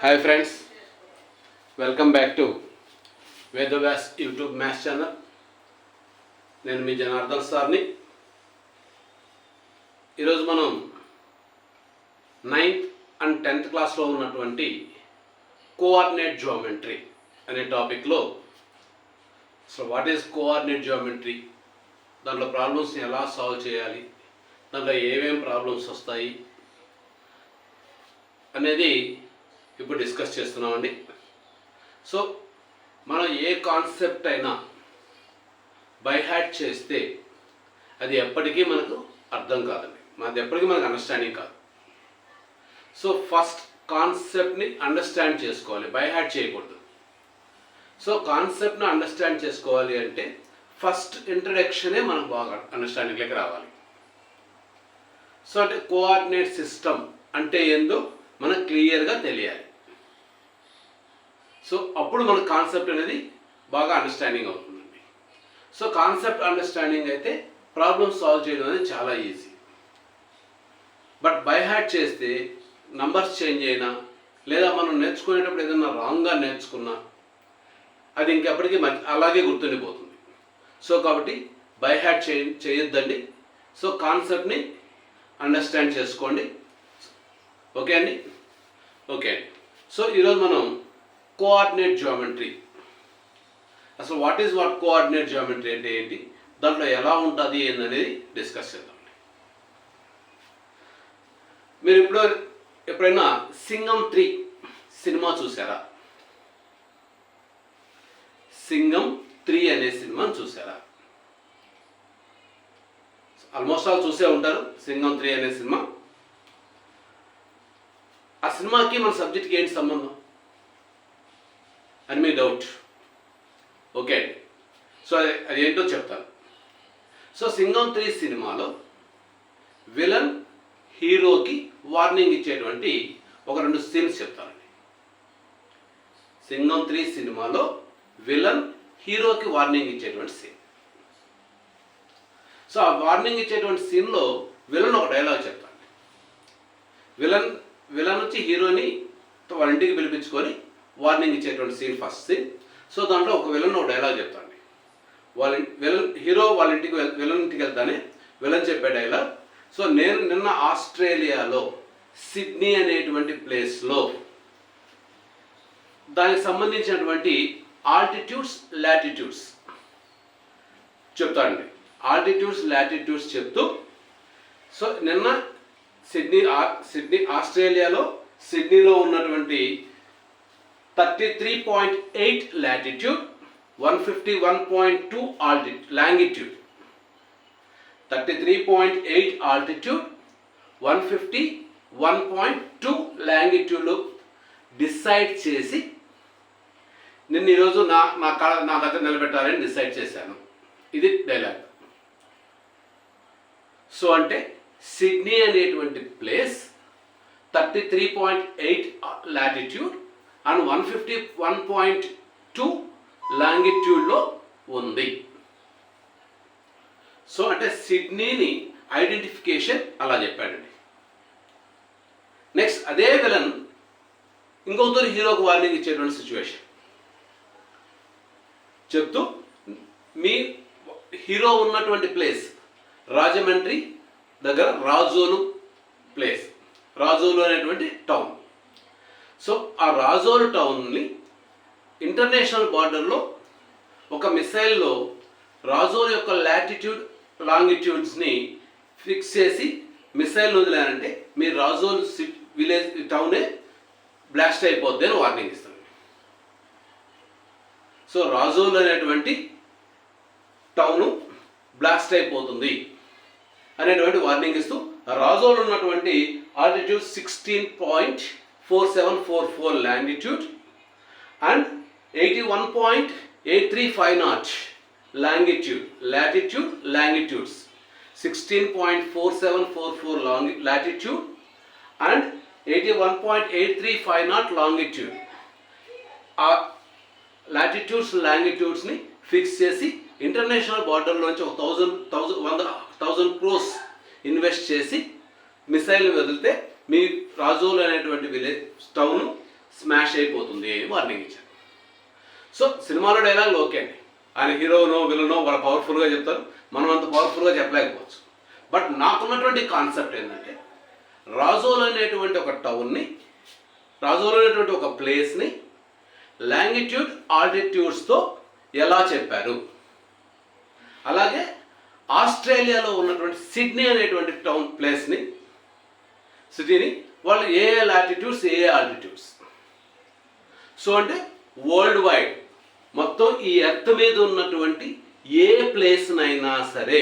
Hi friends, welcome back to Vedavyas YouTube Maths channel. నేను మీ జనార్దన్ సార్ని. ఈరోజు మనం 9th and 10th క్లాస్లో ఉన్నటువంటి కోఆర్డినేట్ జియోమెట్రీ అనే టాపిక్లో అసలు వాట్ ఈస్ కోఆర్డినేట్ జియోమెట్రీ, దాంట్లో ప్రాబ్లమ్స్ని ఎలా సాల్వ్ చేయాలి, దాంట్లో ఏమేమి ప్రాబ్లమ్స్ వస్తాయి అనేది ఇప్పుడు డిస్కస్ చేస్తున్నామండి. సో మనం ఏ కాన్సెప్ట్ అయినా బై హార్ట్ చేస్తే అది ఎప్పటికీ మనకు అర్థం కాదండి, అది ఎప్పటికీ మనకు అండర్స్టాండింగ్ కాదు. సో ఫస్ట్ కాన్సెప్ట్ని అండర్స్టాండ్ చేసుకోవాలి, బై హార్ట్ చేయకూడదు. సో కాన్సెప్ట్ని అండర్స్టాండ్ చేసుకోవాలి అంటే ఫస్ట్ ఇంట్రడక్షనే మనకు బాగా అండర్స్టాండింగ్లోకి రావాలి. సో అంటే కోఆర్డినేట్ సిస్టమ్ అంటే ఏందో మనకు క్లియర్గా తెలియాలి. సో అప్పుడు మన కాన్సెప్ట్ అనేది బాగా అండర్స్టాండింగ్ అవుతుందండి. సో కాన్సెప్ట్ అండర్స్టాండింగ్ అయితే ప్రాబ్లమ్ సాల్వ్ చేయడం అనేది చాలా ఈజీ. బట్ బై హార్ట్ చేస్తే నంబర్స్ చేంజ్ అయినా లేదా మనం నేర్చుకునేటప్పుడు ఏదైనా రాంగ్గా నేర్చుకున్నా అది ఇంకెప్పటికీ అలాగే గుర్తుండిపోతుంది. సో కాబట్టి బై హార్ట్ చేయొద్దండి. సో కాన్సెప్ట్ని అండర్స్టాండ్ చేసుకోండి. ఓకే అండి. సో ఈరోజు మనం కోఆర్డినేట్ జియోమెట్రీ, అసలు వాట్ కోఆర్డినేట్ జియోమెట్రీ అంటే ఏంటి, దాంట్లో ఎలా ఉంటుంది అనేది డిస్కస్ చేద్దాం. మీరు ఎప్పుడైనా సింగం 3 సినిమా చూసారా? సింగం 3 అనే సినిమాను చూసారా? ఆల్మోస్ట్ ఆల్ చూసే ఉంటారు సింగం 3 అనే సినిమా. ఆ సినిమాకి మన సబ్జెక్ట్కి ఏంటి సంబంధం అని మీ డౌట్. ఓకే, సో అది ఏంటో చెప్తాను. సో సింగం 3 సినిమాలో విలన్ హీరోకి వార్నింగ్ ఇచ్చేటువంటి ఒక 2 సీన్స్ చెప్తానండి. సింగం 3 సినిమాలో విలన్ హీరోకి వార్నింగ్ ఇచ్చేటువంటి సీన్. సో ఆ వార్నింగ్ ఇచ్చేటువంటి సీన్లో విలన్ ఒక డైలాగ్ చెప్తాను. విలన్ వచ్చి హీరోని వాళ్ళ ఇంటికి పిలిపించుకొని వార్నింగ్ ఇచ్చేటువంటి సీన్ ఫస్ట్ సీన్. సో దాంట్లో ఒక విలన్ ఒక డైలాగ్ చెప్తాను. హీరో వాళ్ళ విలన్ ఇంటికి వెళ్తానే విలన్ చెప్పే డైలాగ్. సో నేను నిన్న ఆస్ట్రేలియాలో సిడ్నీ అనేటువంటి ప్లేస్లో దానికి సంబంధించినటువంటి ఆల్టిట్యూడ్స్ లాటిట్యూడ్స్ చెప్తానండి. ఆల్టిట్యూడ్స్ లాటిట్యూడ్స్ చెప్తూ, సో నిన్న సిడ్నీ ఆస్ట్రేలియాలో సిడ్నీలో ఉన్నటువంటి 33.8 లాటిట్యూడ్, 151.2 లాంగిట్యూడ్, 33.8 ఆల్టిట్యూడ్, 151.2 లాంగిట్యూడ్లో డిసైడ్ చేసి నిన్న ఈరోజు నా దగ్గర నిలబెట్టాలని డిసైడ్ చేశాను. ఇది డైలాగ్. సో అంటే సిడ్నీ అనేటువంటి ప్లేస్ 33.8 లాటిట్యూడ్ అండ్ 151.2 లాంగిట్యూడ్లో ఉంది. సో అంటే సిడ్నీని ఐడెంటిఫికేషన్ అలా చెప్పాడండి. నెక్స్ట్ అదే విలన్ ఇంకొకరు హీరోకి వార్నింగ్ ఇచ్చేటువంటి సిచ్యువేషన్ చెప్తూ, మీ హీరో ఉన్నటువంటి ప్లేస్ రాజమండ్రి దగ్గర రాజోలు ప్లేస్, రాజోలు అనేటువంటి టౌన్. సో ఆ రాజోలు టౌన్ని ఇంటర్నేషనల్ బార్డర్లో ఒక మిసైల్లో రాజోలు యొక్క లాటిట్యూడ్ లాంగిట్యూడ్స్ని ఫిక్స్ చేసి మిసైల్ వదిలానంటే మీ రాజోలు విలేజ్ టౌనే బ్లాస్ట్ అయిపోద్ది అని వార్నింగ్ ఇస్తాను. సో రాజోలు అనేటువంటి టౌను బ్లాస్ట్ అయిపోతుంది అనేటువంటి వార్నింగ్ ఇస్తూ, రాజోలు ఉన్నటువంటి altitude 16.4744 longitude and 81.8350 latitude longitudes, 16.4744 latitude and 81.8350 longitude. ఆ లాటిట్యూడ్స్ లాంగిట్యూడ్స్ని ఫిక్స్ చేసి ఇంటర్నేషనల్ బార్డర్లోంచి ఒక 1,000 crores ఇన్వెస్ట్ చేసి మిసైల్ వదిలితే మీ రాజోలు అనేటువంటి విలేజ్ టౌన్ స్మాష్ అయిపోతుంది అని వార్నింగ్ ఇచ్చారు. సో సినిమాలో డైలాగులు ఓకే అండి, ఆయన హీరోనో విలనో వాళ్ళు పవర్ఫుల్గా చెప్తారు, మనం అంత పవర్ఫుల్గా చెప్పలేకపోవచ్చు. బట్ నాకున్నటువంటి కాన్సెప్ట్ ఏంటంటే రాజోల్ అనేటువంటి ఒక టౌన్ని, రాజోల్ అనేటువంటి ఒక ప్లేస్ని లాంగిట్యూడ్ ఆల్టిట్యూడ్స్తో ఎలా చెప్పారు, అలాగే ఆస్ట్రేలియాలో ఉన్నటువంటి సిడ్నీ అనేటువంటి టౌన్ ప్లేస్ని, సిటీని వాళ్ళు ఏ లాటిట్యూడ్స్ ఏ ఆల్టిట్యూడ్స్. సో అంటే వరల్డ్ వైడ్ మొత్తం ఈ ఎర్త్ మీద ఉన్నటువంటి ఏ ప్లేస్నైనా సరే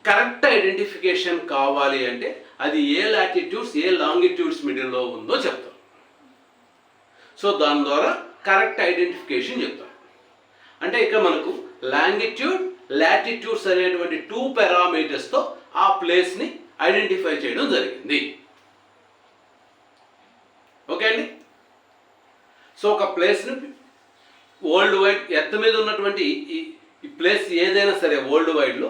కరెక్ట్ ఐడెంటిఫికేషన్ కావాలి అంటే అది ఏ లాటిట్యూడ్స్ ఏ లాంగిట్యూడ్స్ మిడిల్లో ఉందో చెప్తారు. సో దాని ద్వారా కరెక్ట్ ఐడెంటిఫికేషన్ చెప్తారు. అంటే ఇక్కడ మనకు లాంగిట్యూడ్ లాటిట్యూడ్స్ అనేటువంటి 2 పారామీటర్స్తో ఆ ప్లేస్ని ఐడెంటిఫై చేయడం జరిగింది. ఓకే అండి. సో ఒక ప్లేస్ని వరల్డ్ వైడ్ ఎర్త్ మీద ఉన్నటువంటి ఈ ప్లేస్ ఏదైనా సరే వరల్డ్ వైడ్లో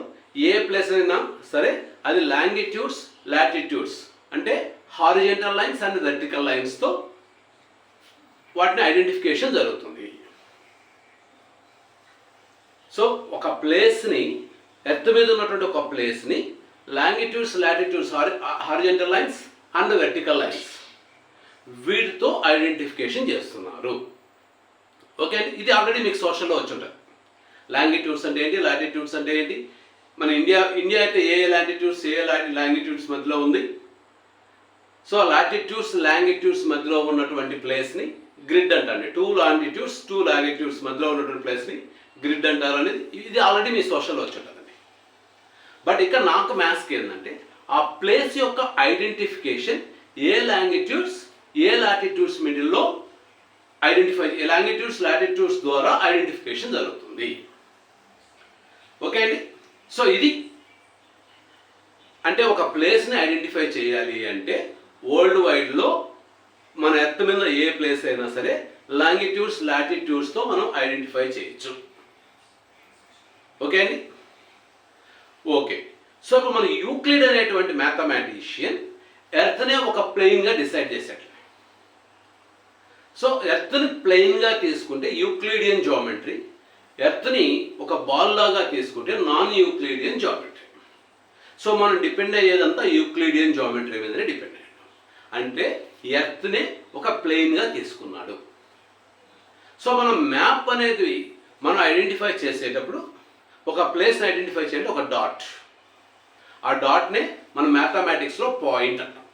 ఏ ప్లేస్ అయినా సరే అది లాంగిట్యూడ్స్ లాటిట్యూడ్స్ అంటే హారిజెంటల్ లైన్స్ అండ్ వెర్టికల్ లైన్స్తో వాటిని ఐడెంటిఫికేషన్ జరుగుతుంది. సో ఒక ప్లేస్ని ఎర్త్ మీద ఉన్నటువంటి ఒక ప్లేస్ని longitudes latitudes horizontal lines and vertical lines వీటితో ఐడెంటిఫికేషన్ చేస్తున్నారు. ఓకే అండి. ఇది ఆల్రెడీ మీకు సోషల్లో వచ్చి ఉంటుంది. లాంగిట్యూడ్స్ అంటే ఏంటి, లాటిట్యూడ్స్ అంటే ఏంటి. మన ఇండియా అయితే ఏ లాటిట్యూడ్స్ ఏ లాంగిట్యూడ్స్ మధ్యలో ఉంది. సో లాటిట్యూడ్స్ లాంగిట్యూడ్స్ మధ్యలో ఉన్నటువంటి ప్లేస్ని గ్రిడ్ అంటారండి. 2 లాంగిట్యూడ్స్ 2 లాంగిట్యూడ్స్ మధ్యలో ఉన్నటువంటి ప్లేస్ని గ్రిడ్ అంటారు అనేది ఇది ఆల్రెడీ మీ సోషల్లో వచ్చి ఉంటుందండి. బట్ ఇక్కడ నాకు మ్యాథ్స్కి ఏంటంటే ఆ ప్లేస్ యొక్క ఐడెంటిఫికేషన్ ఏ లాంగిట్యూడ్స్ ఏ లాటిట్యూడ్స్ మిడిల్లో ఐడెంటిఫై లాంగిట్యూడ్స్ లాటిట్యూడ్స్ ద్వారా ఐడెంటిఫికేషన్ జరుగుతుంది. ఓకే అండి. సో ఇది అంటే ఒక ప్లేస్ని ఐడెంటిఫై చేయాలి అంటే వరల్డ్ వైడ్లో మన ఎర్త్ మీద ఏ ప్లేస్ అయినా సరే లాంగిట్యూడ్స్ లాటిట్యూడ్స్తో మనం ఐడెంటిఫై చేయొచ్చు. ఓకే అండి. ఓకే. సో ఇప్పుడు మన యూక్లిడ్ అనేటువంటి మ్యాథమెటిషియన్ ఎర్త్నే ఒక ప్లేన్గా డిసైడ్ చేశాడు. సో ఎర్త్ని ప్లెయిన్గా తీసుకుంటే యూక్లిడియన్ జామెట్రీ, ఎర్త్ని ఒక బాల్ లాగా తీసుకుంటే నాన్ యూక్లిడియన్ జామెట్రీ. సో మనం డిపెండ్ అయ్యేదంతా యూక్లిడియన్ జామెట్రీ మీదనే డిపెండ్ అయ్యాడు. అంటే ఎర్త్నే ఒక ప్లెయిన్గా తీసుకున్నాడు. సో మనం మ్యాప్ అనేది మనం ఐడెంటిఫై చేసేటప్పుడు ఒక ప్లేస్ని ఐడెంటిఫై చేయాలంటే ఒక డాట్, ఆ డాట్నే మన మ్యాథమెటిక్స్లో పాయింట్ అంటాం.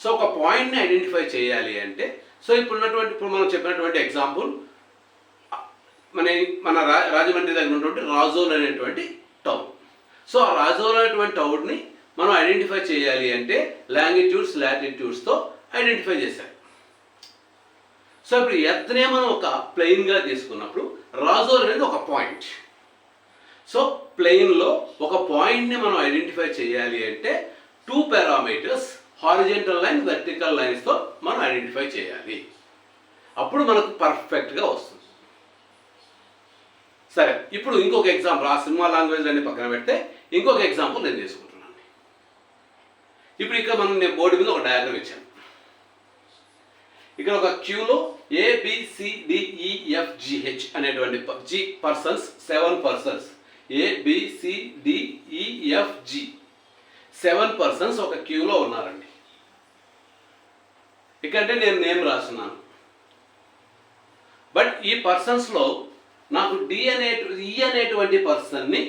సో ఒక పాయింట్ని ఐడెంటిఫై చేయాలి అంటే సో ఇప్పుడు మనం చెప్పినటువంటి ఎగ్జాంపుల్ మన రాజమండ్రి దగ్గర ఉన్నటువంటి రాజోల్ అనేటువంటి టౌన్. సో ఆ రాజోల్ అనేటువంటి టౌన్ని మనం ఐడెంటిఫై చేయాలి అంటే లాంగిట్యూడ్స్ లాటిట్యూడ్స్తో ఐడెంటిఫై చేశారు. సో ఇప్పుడు ఎర్త్నే మనం ఒక ప్లెయిన్గా తీసుకున్నప్పుడు రాజోల్ అనేది ఒక పాయింట్. సో ప్లెయిన్లో ఒక పాయింట్ని మనం ఐడెంటిఫై చేయాలి అంటే 2 పారామీటర్స్ హారిజెంటల్ లైన్ వెర్టికల్ లైన్స్తో మనం ఐడెంటిఫై చేయాలి. అప్పుడు మనకు పర్ఫెక్ట్గా వస్తుంది. సరే, ఇప్పుడు ఇంకొక ఎగ్జాంపుల్ ఆ సినిమా లాంగ్వేజ్ అన్ని పక్కన పెడితే ఇంకొక ఎగ్జాంపుల్ నేను తీసుకుంటున్నాను. ఇప్పుడు ఇక్కడ నేను బోర్డు మీద ఒక డయాగ్రామ్ ఇచ్చాను. ఇక్కడ ఒక క్యూలో ABCDEFGH అనేటువంటి పర్సన్స్ 7 పర్సన్స్ ABCDEFG 7 పర్సన్స్ ఒక క్యూలో ఉన్నారండి. ఇక్కడంటే నేను నేమ్ రాస్తున్నాను. బట్ ఈ పర్సన్స్లో నాకు ఈ అనేటువంటి పర్సన్ని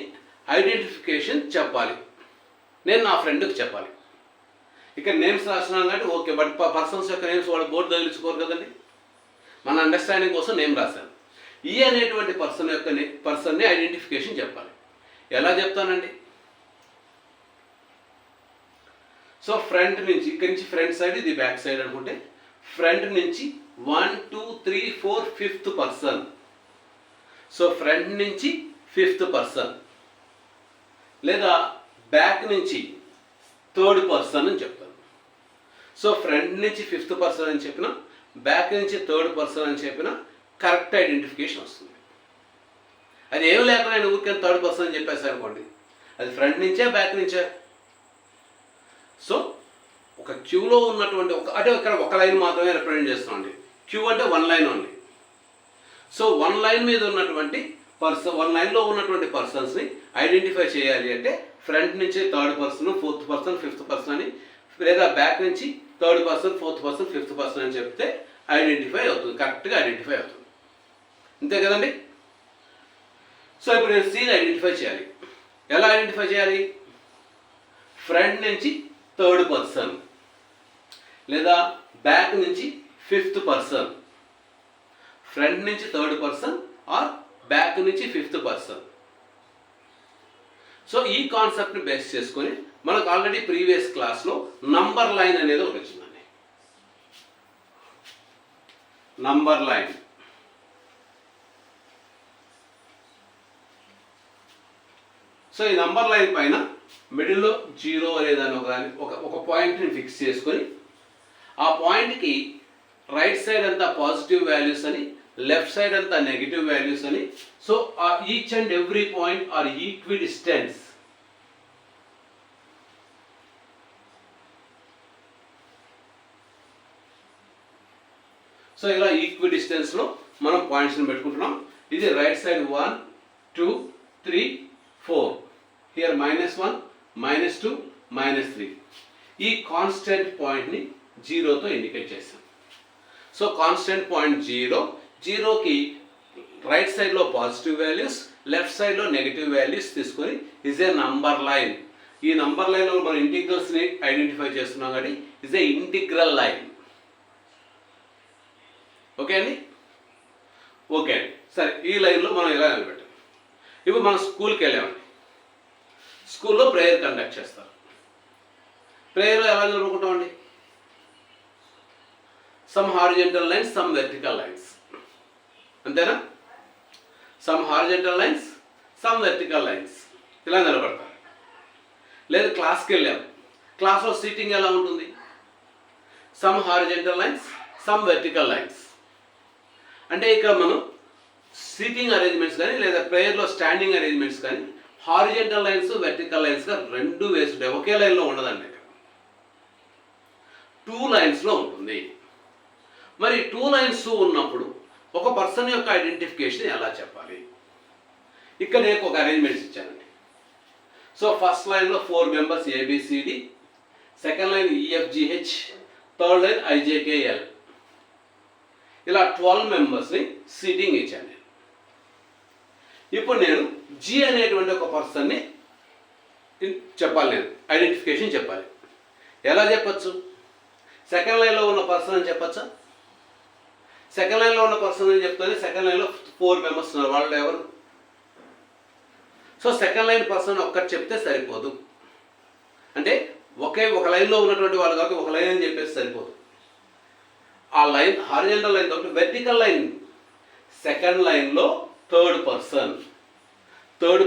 ఐడెంటిఫికేషన్ చెప్పాలి, నేను నా ఫ్రెండ్కి చెప్పాలి. ఇక్కడ నేమ్స్ రాస్తున్నాను కాబట్టి ఓకే, బట్ పర్సన్స్ యొక్క నేమ్స్ వాళ్ళు బోర్డు తగిలించుకోరు కదండి. మన అండర్స్టాండింగ్ కోసం నేమ్ రాశాను. ఈ అనేటువంటి పర్సన్ని ఐడెంటిఫికేషన్ చెప్పాలి. ఎలా చెప్తానండి? సో ఫ్రంట్ నుంచి, ఇక్కడి నుంచి ఫ్రంట్ సైడ్, ఇది బ్యాక్ సైడ్ అనుకుంటే ఫ్రంట్ నుంచి 1 2 3 4 5th పర్సన్. సో ఫ్రంట్ నుంచి 5th పర్సన్, లేదా బ్యాక్ నుంచి 3rd పర్సన్ అని చెప్తాను. సో ఫ్రంట్ నుంచి 5th పర్సన్ అని చెప్పిన, బ్యాక్ నుంచి 3rd పర్సన్ అని చెప్పిన కరెక్ట్ ఐడెంటిఫికేషన్ వస్తుంది. అది ఏం లేకుండా నేను ఊరికే 3rd పర్సన్ అని చెప్పేసి అనుకోండి, అది ఫ్రంట్ నుంచే బ్యాక్ నుంచే. సో ఒక ఒక క్యూలో ఉన్నటువంటి అంటే ఇక్కడ ఒక లైన్ మాత్రమే రిప్రజెంట్ చేస్తామండి. క్యూ అంటే one line only. So one line మీద ఉన్నటువంటి వన్ లైన్లో ఉన్నటువంటి పర్సన్స్ని ఐడెంటిఫై చేయాలి అంటే ఫ్రంట్ నుంచి third person, fourth person, fifth person అని, లేదా బ్యాక్ నుంచి third person, fourth person, fifth person అని చెప్తే ఐడెంటిఫై అవుతుంది, కరెక్ట్గా ఐడెంటిఫై అవుతుంది. అంతే కదండి. సో ఇప్పుడు నేను సీని ఐడెంటిఫై చేయాలి. ఎలా ఐడెంటిఫై చేయాలి? ఫ్రంట్ నుంచి థర్డ్ పర్సన్, లేదా బ్యాక్ నుంచి ఫిఫ్త్ పర్సన్. ఫ్రంట్ నుంచి థర్డ్ పర్సన్ ఆర్ బ్యాక్ నుంచి ఫిఫ్త్ పర్సన్. సో ఈ కాన్సెప్ట్ని బేస్ చేసుకొని మనకు ఆల్రెడీ ప్రీవియస్ క్లాస్లో నంబర్ లైన్ అనేది ఒకటి వచ్చిందండి. Number line. సో ఈ నంబర్ లైన్ పైన మిడిల్లో 0 అనేదాన్ని ఒక పాయింట్ని ఫిక్స్ చేసుకొని ఆ పాయింట్కి రైట్ సైడ్ అంతా పాజిటివ్ వాల్యూస్ అని, లెఫ్ట్ సైడ్ అంతా నెగిటివ్ వాల్యూస్ అని. So each and every point are equidistance. So ఇలా ఈక్వి డిస్టెన్స్లో మనం పాయింట్స్ని పెట్టుకుంటున్నాం. ఇది రైట్ సైడ్ 1 2 3 4. హియర్ -1 -2 -3. ఈ కాన్స్టెంట్ పాయింట్ని 0తో ఇండికేట్ చేస్తాం. సో కాన్స్టెంట్ పాయింట్ 0కి రైట్ సైడ్లో పాజిటివ్ వాల్యూస్, లెఫ్ట్ సైడ్లో నెగిటివ్ వాల్యూస్ తీసుకొని ఇజ్ ఏ నంబర్ లైన్. ఈ నంబర్ లైన్లో మనం ఇంటిగ్రల్స్ని ఐడెంటిఫై చేస్తున్నాం కాబట్టి is a integral line. Okay అండి. ఓకే అండి. సరే, ఈ లైన్లో మనం ఎలా నిలబెట్టాం? ఇప్పుడు మనం స్కూల్కి వెళ్ళామండి. స్కూల్లో ప్రేయర్ కండక్ట్ చేస్తారు. ప్రేయర్లో ఎలా నిలబడుకుంటామండి? Some horizontal lines, some vertical lines. అంతేనా? Some horizontal lines, some vertical lines ఇలా నిలబడతారు. లేదా క్లాస్కి వెళ్ళాము, క్లాస్లో సీటింగ్ ఎలా ఉంటుంది? Some horizontal lines, some vertical lines. అంటే ఇక్కడ మనం సీటింగ్ అరేంజ్మెంట్స్ కానీ లేదా ప్రేయర్లో స్టాండింగ్ అరేంజ్మెంట్స్ కానీ హారిజంటల్ లైన్స్, వెర్టికల్ లైన్స్గా రెండు వేసుకుంటాయి. ఒకే లైన్లో ఉండదండి. ఇక్కడ 2 లైన్స్లో ఉంటుంది. మరి 2 లైన్స్ ఉన్నప్పుడు ఒక పర్సన్ యొక్క ఐడెంటిఫికేషన్ ఎలా చెప్పాలి? ఇక్కడ నేను ఒక అరేంజ్మెంట్స్ ఇచ్చానండి. సో ఫస్ట్ లైన్లో 4 members ABCD, second line EFGH, third line IJKL. ఇలా 12 మెంబర్స్ని సీటింగ్ ఇచ్చాను నేను. ఇప్పుడు నేను G అనేటువంటి ఒక పర్సన్ని చెప్పాలి, నేను ఐడెంటిఫికేషన్ చెప్పాలి. ఎలా చెప్పచ్చు? సెకండ్ లైన్లో ఉన్న పర్సన్ అని చెప్పచ్చా? సెకండ్ లైన్లో ఉన్న పర్సన్ అని చెప్తానే సెకండ్ లైన్లో 4 మెంబర్స్ ఉన్నారు, వాళ్ళు ఎవరు? సో సెకండ్ లైన్ పర్సన్ ఒక్కటి చెప్తే సరిపోదు. అంటే ఒక లైన్లో ఉన్నటువంటి వాళ్ళు కాబట్టి ఒక లైన్ అని చెప్పేసి సరిపోదు. ఆ లైన్ హారిజంటల్ లైన్ కాబట్టి వెర్టికల్ లైన్. సెకండ్ లైన్లో థర్డ్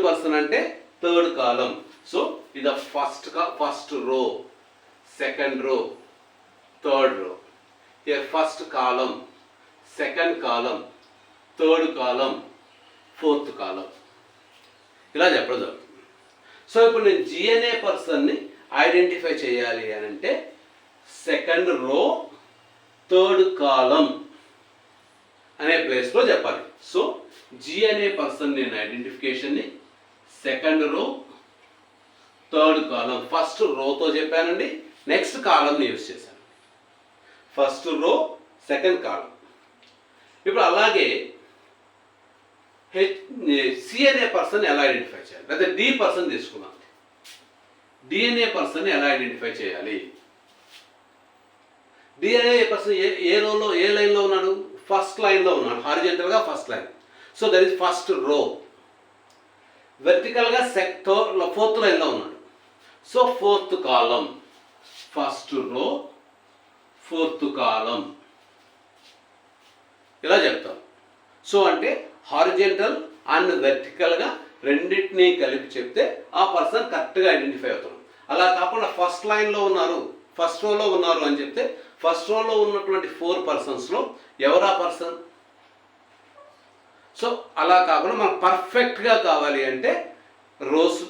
పర్సన్ అంటే థర్డ్ కాలం. సో ఇది first row, second row, third row. Here first column, second column, third column, fourth column. ఇలా చెప్పడం జరుగుతుంది. సో ఇప్పుడు నేను G అనే పర్సన్ని ఐడెంటిఫై చేయాలి అని అంటే సెకండ్ రో, థర్డ్ కాలం అనే ప్లేస్లో చెప్పాలి. సో G అనే పర్సన్ నేను ఐడెంటిఫికేషన్ని second row, third column. First రోతో చెప్పానండి, నెక్స్ట్ కాలంని యూజ్ చేశాను. First row, second column. ఇప్పుడు అలాగే C అనే పర్సన్ ఎలా ఐడెంటిఫై చేయాలి? లేదా D పర్సన్ తీసుకున్నాం. D అనే పర్సన్ ఎలా ఐడెంటిఫై చేయాలి? D అనే పర్సన్ ఏ రోలో, ఏ లైన్లో ఉన్నాడు? ఫస్ట్ లైన్లో ఉన్నాడు, హారిజంటల్గా first line. So that is first row. వెర్టికల్గా ఫోర్త్ లైన్లో ఉన్నాడు. So fourth column. First row, fourth column ఇలా చెప్తాం. సో అంటే హారిజంటల్ అండ్ వెర్టికల్గా రెండింటినీ కలిపి చెప్తే ఆ పర్సన్ కరెక్ట్గా ఐడెంటిఫై అవుతాడు. అలా కాకుండా ఫస్ట్ లైన్లో ఉన్నారు, ఫస్ట్ రోలో ఉన్నారు అని చెప్తే ఫస్ట్ రోలో ఉన్నటువంటి 4 పర్సన్స్లో ఎవరా పర్సన్? సో అలా కాకుండా మనకు పర్ఫెక్ట్గా కావాలి అంటే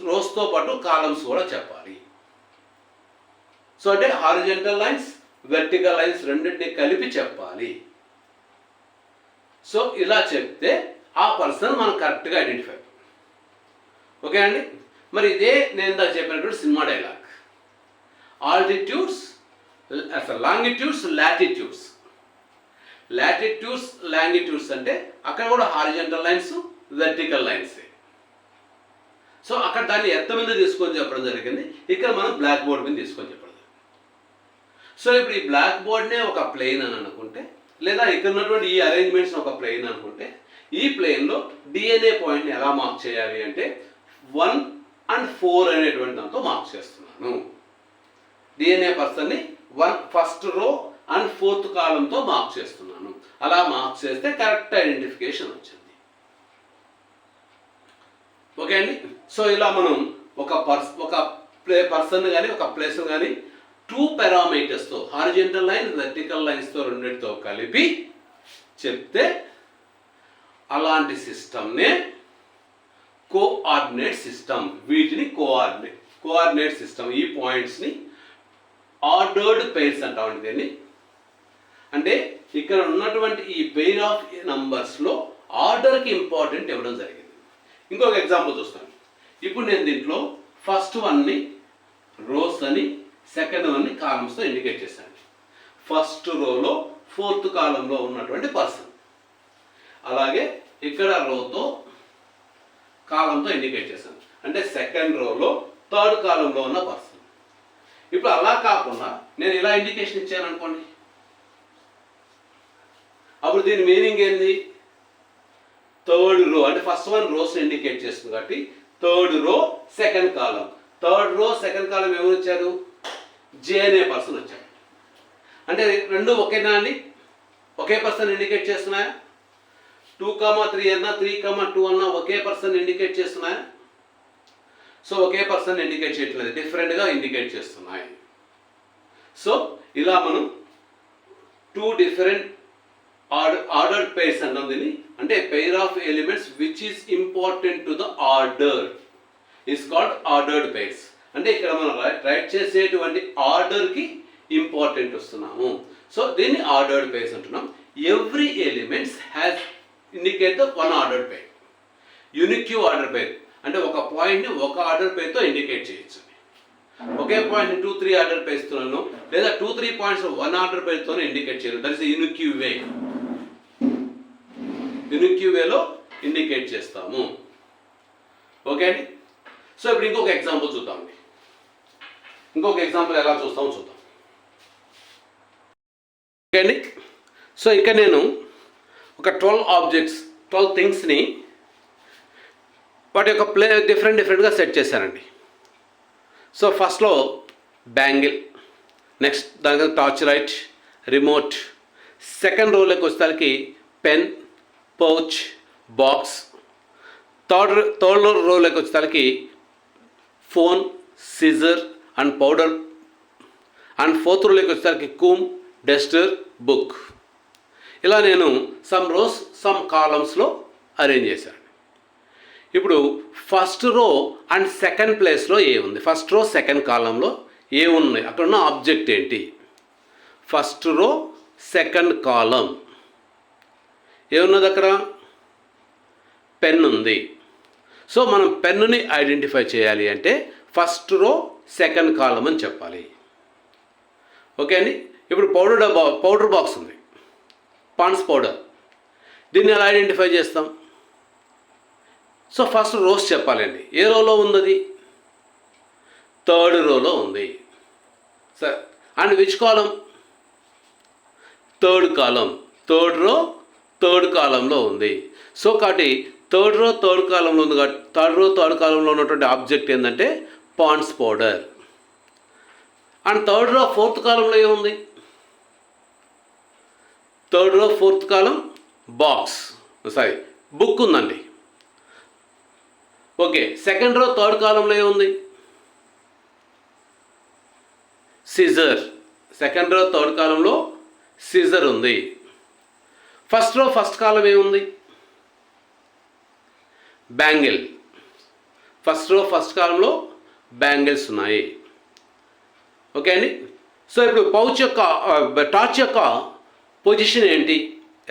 రోస్తో పాటు కాలమ్స్ కూడా చెప్పాలి. సో అంటే హారిజంటల్ లైన్స్ వెర్టికల్ లైన్స్ రెండింటిని కలిపి చెప్పాలి. సో ఇలా చెప్తే ఆ పర్సన్ మనం కరెక్ట్గా ఐడెంటిఫై. ఓకే అండి. మరి ఇదే నేను ఇందాక చెప్పినటువంటి cinema dialogue. Altitudes, longitudes, latitudes. Latitudes, longitudes అంటే అక్కడ కూడా horizontal lines, vertical lines. So అక్కడ దాన్ని ఎత్త మీద తీసుకొని చెప్పడం జరిగింది, ఇక్కడ మనం బ్లాక్ బోర్డ్ మీద తీసుకొని చెప్పడం జరిగింది. సో ఇప్పుడు ఈ బ్లాక్ బోర్డ్నే ఒక ప్లేన్ అని అనుకుంటే, లేదా ఇక్కడ ఉన్నటువంటి ఈ అరేంజ్మెంట్స్ ఒక ప్లేన్ అనుకుంటే, ఈ ప్లేన్లో డిఎన్ఏ పాయింట్ని ఎలా మార్క్ చేయాలి అంటే 1 and 4 అనేటువంటి దాంతో మార్క్ చేస్తున్నాను. డిఎన్ఏ పర్సన్ని 1st రో అండ్ 4th కాలంతో మార్క్ చేస్తున్నాను. అలా మార్క్ చేస్తే కరెక్ట్ ఐడెంటిఫికేషన్ వచ్చింది. ఓకే అండి. సో ఇలా మనం ఒక పర్సన్ కానీ ఒక ప్లేస్ కానీ 2 పారామీటర్స్తో, హారిజంటల్ లైన్, వెర్టికల్ లైన్స్తో రెండింటితో కలిపి చెప్తే అలాంటి సిస్టమ్నే కోఆర్డినేట్ సిస్టమ్. వీటిని కోఆర్డినేట్ సిస్టమ్. ఈ పాయింట్స్ని ఆర్డర్డ్ పెయిర్స్ అంటామండి దీన్ని. అంటే ఇక్కడ ఉన్నటువంటి ఈ పెయిర్ ఆఫ్ నంబర్స్లో ఆర్డర్కి ఇంపార్టెంట్ ఇవ్వడం జరిగింది. ఇంకొక ఎగ్జాంపుల్ చూస్తాను. ఇప్పుడు నేను దీంట్లో ఫస్ట్ వన్ని రోస్ అని, సెకండ్ వన్ని కాలమ్స్తో ఇండికేట్ చేశాను. ఫస్ట్ రోలో 4th కాలంలో ఉన్నటువంటి పర్సన్, అలాగే ఇక్కడ రోతో కాలంతో ఇండికేట్ చేశాను. అంటే సెకండ్ రోలో 3rd కాలంలో ఉన్న పర్సన్. ఇప్పుడు అలా కాకుండా నేను ఇలా ఇండికేషన్ ఇచ్చాను అనుకోండి, అప్పుడు దీని మీనింగ్ ఏంది? 3rd రో అంటే ఫస్ట్ వన్ రోస్ ఇండికేట్ చేస్తుంది కాబట్టి 3rd రో 2nd కాలం. 3rd రో 2nd కాలం ఎవరు వచ్చారు? జే అనే పర్సన్ వచ్చాడు. అంటే రెండు ఒకేనా అండి? ఒకే పర్సన్ ఇండికేట్ చేస్తున్నాయా? 2,3 అన్నా 3,2 అన్నా ఒకే పర్సన్ ఇండికేట్ చేస్తున్నాయా? సో ఒకే పర్సన్ ఇండికేట్ చేయట్లేదు, డిఫరెంట్గా ఇండికేట్ చేస్తున్నాయి. సో ఇలా మనం 2 డిఫరెంట్ ఆర్డర్డ్ పెయిర్స్ అంటాం దీన్ని. అంటే pair of elements which is important to the order is called ordered pairs. అంటే ఇక్కడ మనం రైట్ చేసేటువంటి ఆర్డర్కి ఇంపార్టెంట్ వస్తున్నాము. సో దీన్ని ఆర్డర్డ్ పెయిర్స్ అంటున్నాం. Every elements has indicate the 1 ordered pair. Unique order pair అంటే ఒక పాయింట్ని ఒక ఆర్డర్ పెయిర్తో ఇండికేట్ చేయొచ్చు. ఒకే పాయింట్ని 2-3 ఆర్డర్ పెయిర్స్తోనూ లేదా 2-3 పాయింట్స్ 1 ఆర్డర్ పెయిర్తోనే ఇండికేట్ చేయరు. That is unique way. Unique వేలో ఇండికేట్ చేస్తాము. ఓకే అండి. సో ఇప్పుడు ఇంకొక ఎగ్జాంపుల్ చూద్దామండి. ఇంకొక ఎగ్జాంపుల్ ఎలా చూస్తామో చూద్దాం. ఓకే అండి. సో ఇక్కడ నేను ఒక 12 ఆబ్జెక్ట్స్, 12 థింగ్స్ని వాటి యొక్క డిఫరెంట్గా సెట్ చేశానండి. సో ఫస్ట్లో బ్యాంగిల్, నెక్స్ట్ దాని టార్చ్ లైట్, రిమోట్. సెకండ్ రోలోకి వచ్చేసరికి పెన్, పౌచ్, బాక్స్. థర్డ్ రోలోకి వచ్చేసరికి phone, scissor and powder. And 4th రోలోకి వచ్చేసరికి కూమ్, డస్టర్, బుక్. ఇలా నేను సమ్ రోస్ సమ్ కాలమ్స్లో అరేంజ్ చేశాను. ఇప్పుడు ఫస్ట్ రో అండ్ సెకండ్ ప్లేస్లో ఏ ఉంది? ఫస్ట్ రో 2nd కాలంలో ఏ ఉన్నాయి? అక్కడ ఉన్న ఆబ్జెక్ట్ ఏంటి? ఫస్ట్ రో 2nd కాలం ఏమున్నది? అక్కడ పెన్ ఉంది. సో మనం పెన్నుని ఐడెంటిఫై చేయాలి అంటే ఫస్ట్ రో 2nd కాలం అని చెప్పాలి. ఓకే అండి. ఇప్పుడు పౌడర్ బాక్స్ ఉంది, పాండ్స్ పౌడర్. దీన్ని ఎలా ఐడెంటిఫై చేస్తాం? సో ఫస్ట్ రోస్ చెప్పాలండి. ఏ రోలో ఉంది అది? 3rd రోలో ఉంది. సరే. And which column? 3rd column. 3rd రో 3rd కాలంలో ఉంది. సో కాబట్టి 3rd రో 3rd కాలంలో ఉంది కాబట్టి 3rd రో 3rd కాలంలో ఉన్నటువంటి ఆబ్జెక్ట్ ఏంటంటే పాండ్స్ పౌడర్. అండ్ 3rd రో 4th కాలంలో ఏముంది? 3rd రో 4th కాలం బాక్స్, సారీ బుక్ ఉందండి. ఓకే. 2nd రో 3rd కాలంలో ఏముంది? సిజర్. 2nd రో 3rd కాలంలో సిజర్ ఉంది. ఫస్ట్ రో 1st కాలం ఏముంది? బ్యాంగిల్. ఫస్ట్ రో 1st కాలంలో బ్యాంగిల్స్ ఉన్నాయి. ఓకే అండి. సో ఇప్పుడు పౌచ్ యొక్క టార్చ్ యొక్క పొజిషన్ ఏంటి?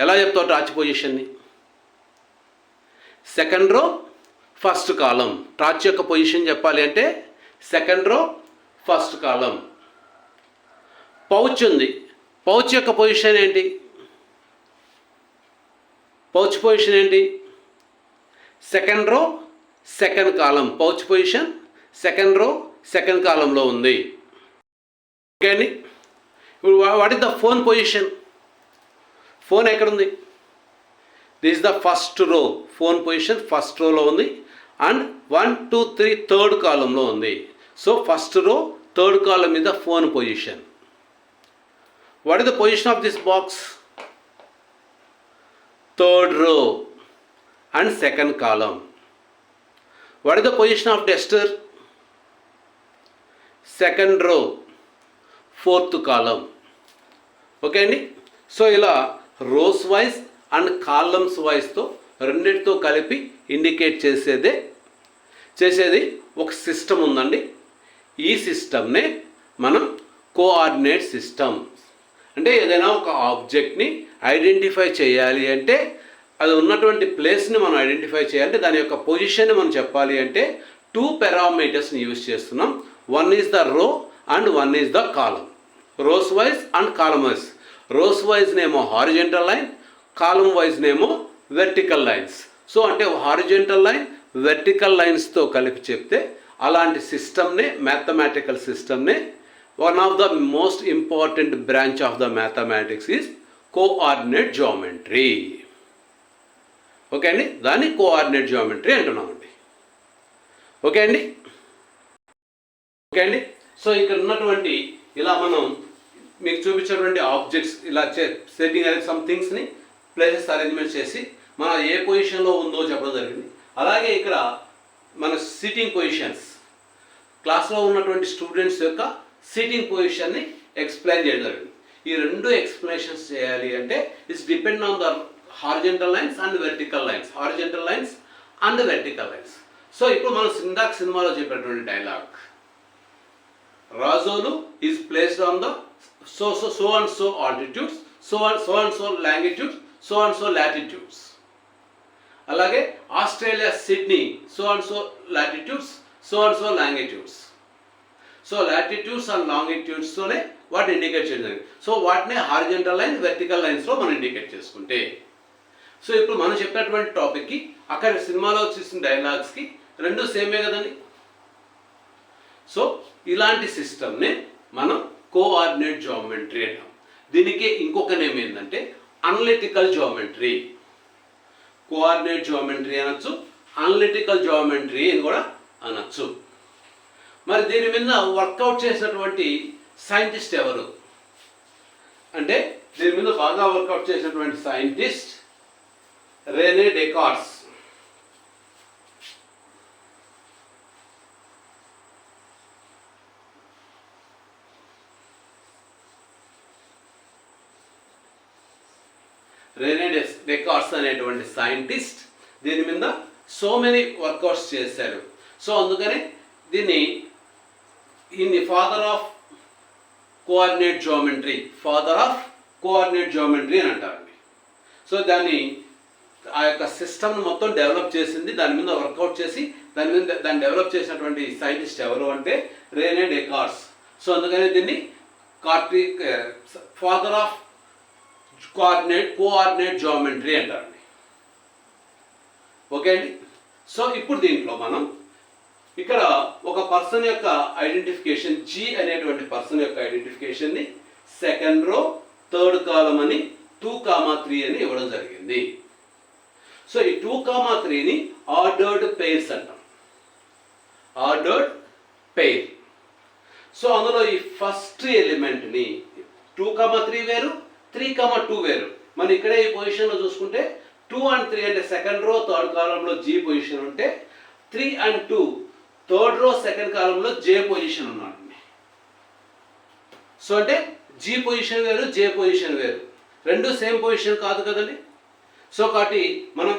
ఎలా చెప్తావు టార్చ్ పొజిషన్ని? Second row first column. Torch యొక్క పొజిషన్ చెప్పాలి అంటే second row first column. Pouch ఉంది, పౌచ్ యొక్క పొజిషన్ ఏంటి? పౌచ్ పొజిషన్ ఏంటి? Second row second column. Pouch position second row second కాలంలో ఉంది. ఓకే అండి. ఇప్పుడు what is the phone position? Phone ఎక్కడుంది? This is the first row. Phone position first రోలో ఉంది అండ్ 1, 2, 3 థర్డ్ కాలంలో ఉంది. సో ఫస్ట్ రో థర్డ్ కాలం మీద phone position. What is the position of this box? Third row and second column. What is the position of Duster? Second row fourth column. Okay అండి. So ఇలా rose wise and columns వైజ్తో రెండింటితో కలిపి indicate చేసేది ఒక system ఉందండి. ఈ సిస్టమ్నే మనం coordinate system అంటే ఏదైనా ఒక ఆబ్జెక్ట్ని ఐడెంటిఫై చేయాలి అంటే అది ఉన్నటువంటి ప్లేస్ని మనం ఐడెంటిఫై చేయాలంటే దాని యొక్క పొజిషన్ని మనం చెప్పాలి అంటే 2 పారామీటర్స్ని యూజ్ చేస్తున్నాం. 1 is the row and 1 is the column. Rows wise and column wise. Rows wise నేమో హారిజెంటల్ లైన్, కాలం వైజ్ నేమో వెర్టికల్ లైన్స్. సో అంటే హారిజెంటల్ లైన్ వెర్టికల్ లైన్స్తో కలిపి చెప్తే అలాంటి సిస్టమ్నే మ్యాథమెటికల్ సిస్టమ్నే one of the most important branch of the mathematics is coordinate geometry. Okay అండి. దాన్ని కోఆర్డినేట్ జియోమెట్రీ అంటున్నామండి. ఓకే అండి. ఓకే అండి. సో ఇక్కడ ఉన్నటువంటి ఇలా మనం మీకు చూపించినటువంటి ఆబ్జెక్ట్స్ ఇలా సెట్టింగ్ అనేది సమ్ థింగ్స్ని ప్లేసెస్ అరేంజ్మెంట్ చేసి మన ఏ పొజిషన్లో ఉందో చెప్పడం జరిగింది. అలాగే ఇక్కడ మన సిట్టింగ్ పొజిషన్స్ క్లాస్లో ఉన్నటువంటి స్టూడెంట్స్ యొక్క సిట్టింగ్ పొజిషన్ని ఎక్స్ప్లెయిన్ చేయడం జరిగింది. ఈ రెండు ఎక్స్ప్లెనేషన్స్ చేయాలి అంటే it's depend on the horizontal lines and vertical lines. Horizontal lines and vertical lines. So ఇప్పుడు మనం సినిమాలో చెప్పినటువంటి dialogue Razole is placed on the so and so altitudes, so and so longitudes, so and so latitudes. అలాగే Australia Sydney so and so latitudes, so and so longitudes. So latitudes and లాంగిట్యూడ్స్తోనే వాటిని indicate చేయడం. So వాటిని horizontal line vertical లైన్స్లో మనం indicate చేసుకుంటే. So ఇప్పుడు మనం చెప్పినటువంటి టాపిక్కి అక్కడ సినిమాలో చూసిన డైలాగ్స్కి రెండు సేమే కదండి. సో ఇలాంటి సిస్టమ్ని మనం కోఆర్డినేట్ జియోమెట్రీ అంటాం. దీనికి ఇంకొక నేమ్ ఏంటంటే అనలిటికల్ జియోమెట్రీ. కోఆర్డినేట్ జియోమెట్రీ అనొచ్చు, అనలిటికల్ జియోమెట్రీ అని కూడా అనొచ్చు. మరి దీని మీద వర్కౌట్ చేసినటువంటి సైంటిస్ట్ ఎవరు అంటే దీని మీద బాగా వర్కౌట్ చేసినటువంటి సైంటిస్ట్ రెనే డెకార్ట్స్. రెనే డెకార్ట్స్ అనేటువంటి సైంటిస్ట్ దీని మీద సో మెనీ వర్కౌట్స్ చేశారు. సో అందుకనే దీన్ని father of coordinate geometry, father of coordinate geometry అని అంటారండి. సో ఆ యొక్క సిస్టమ్ను మొత్తం డెవలప్ చేసింది, దాని మీద వర్కౌట్ చేసి దాన్ని డెవలప్ చేసినటువంటి సైంటిస్ట్ ఎవరు అంటే రెనే డెకార్ట్స్. సో అందుకని దీన్ని ఫాదర్ ఆఫ్ కోఆర్డినేట్ జియోమెట్రీ అంటారండి. ఓకే అండి. సో ఇప్పుడు దీంట్లో మనం ఇక్కడ ఒక పర్సన్ యొక్క ఐడెంటిఫికేషన్, జీ అనేటువంటి పర్సన్ యొక్క ఐడెంటిఫికేషన్ని సెకండ్ రో థర్డ్ కాలం అని 2, 3 అని ఇవ్వడం జరిగింది. సో ఈ 2, 3ని ఆర్డర్డ్ పెయిర్స్ అంటాం. Ordered pair. సో అందులో ఈ ఫస్ట్ ఎలిమెంట్ని 2, 3 వేరు, 3, 2 వేరు. మనం ఇక్కడే ఈ పొజిషన్లో చూసుకుంటే 2 and 3 అంటే సెకండ్ రో థర్డ్ కాలంలో జీ పొజిషన్ ఉంటే 3 and 2 థర్డ్ రో సెకండ్ కాలంలో జే పొజిషన్ ఉన్నాడండి. సో అంటే జీ పొజిషన్ వేరు, జే పొజిషన్ వేరు, రెండు సేమ్ పొజిషన్ కాదు కదండి. సో కాబట్టి మనం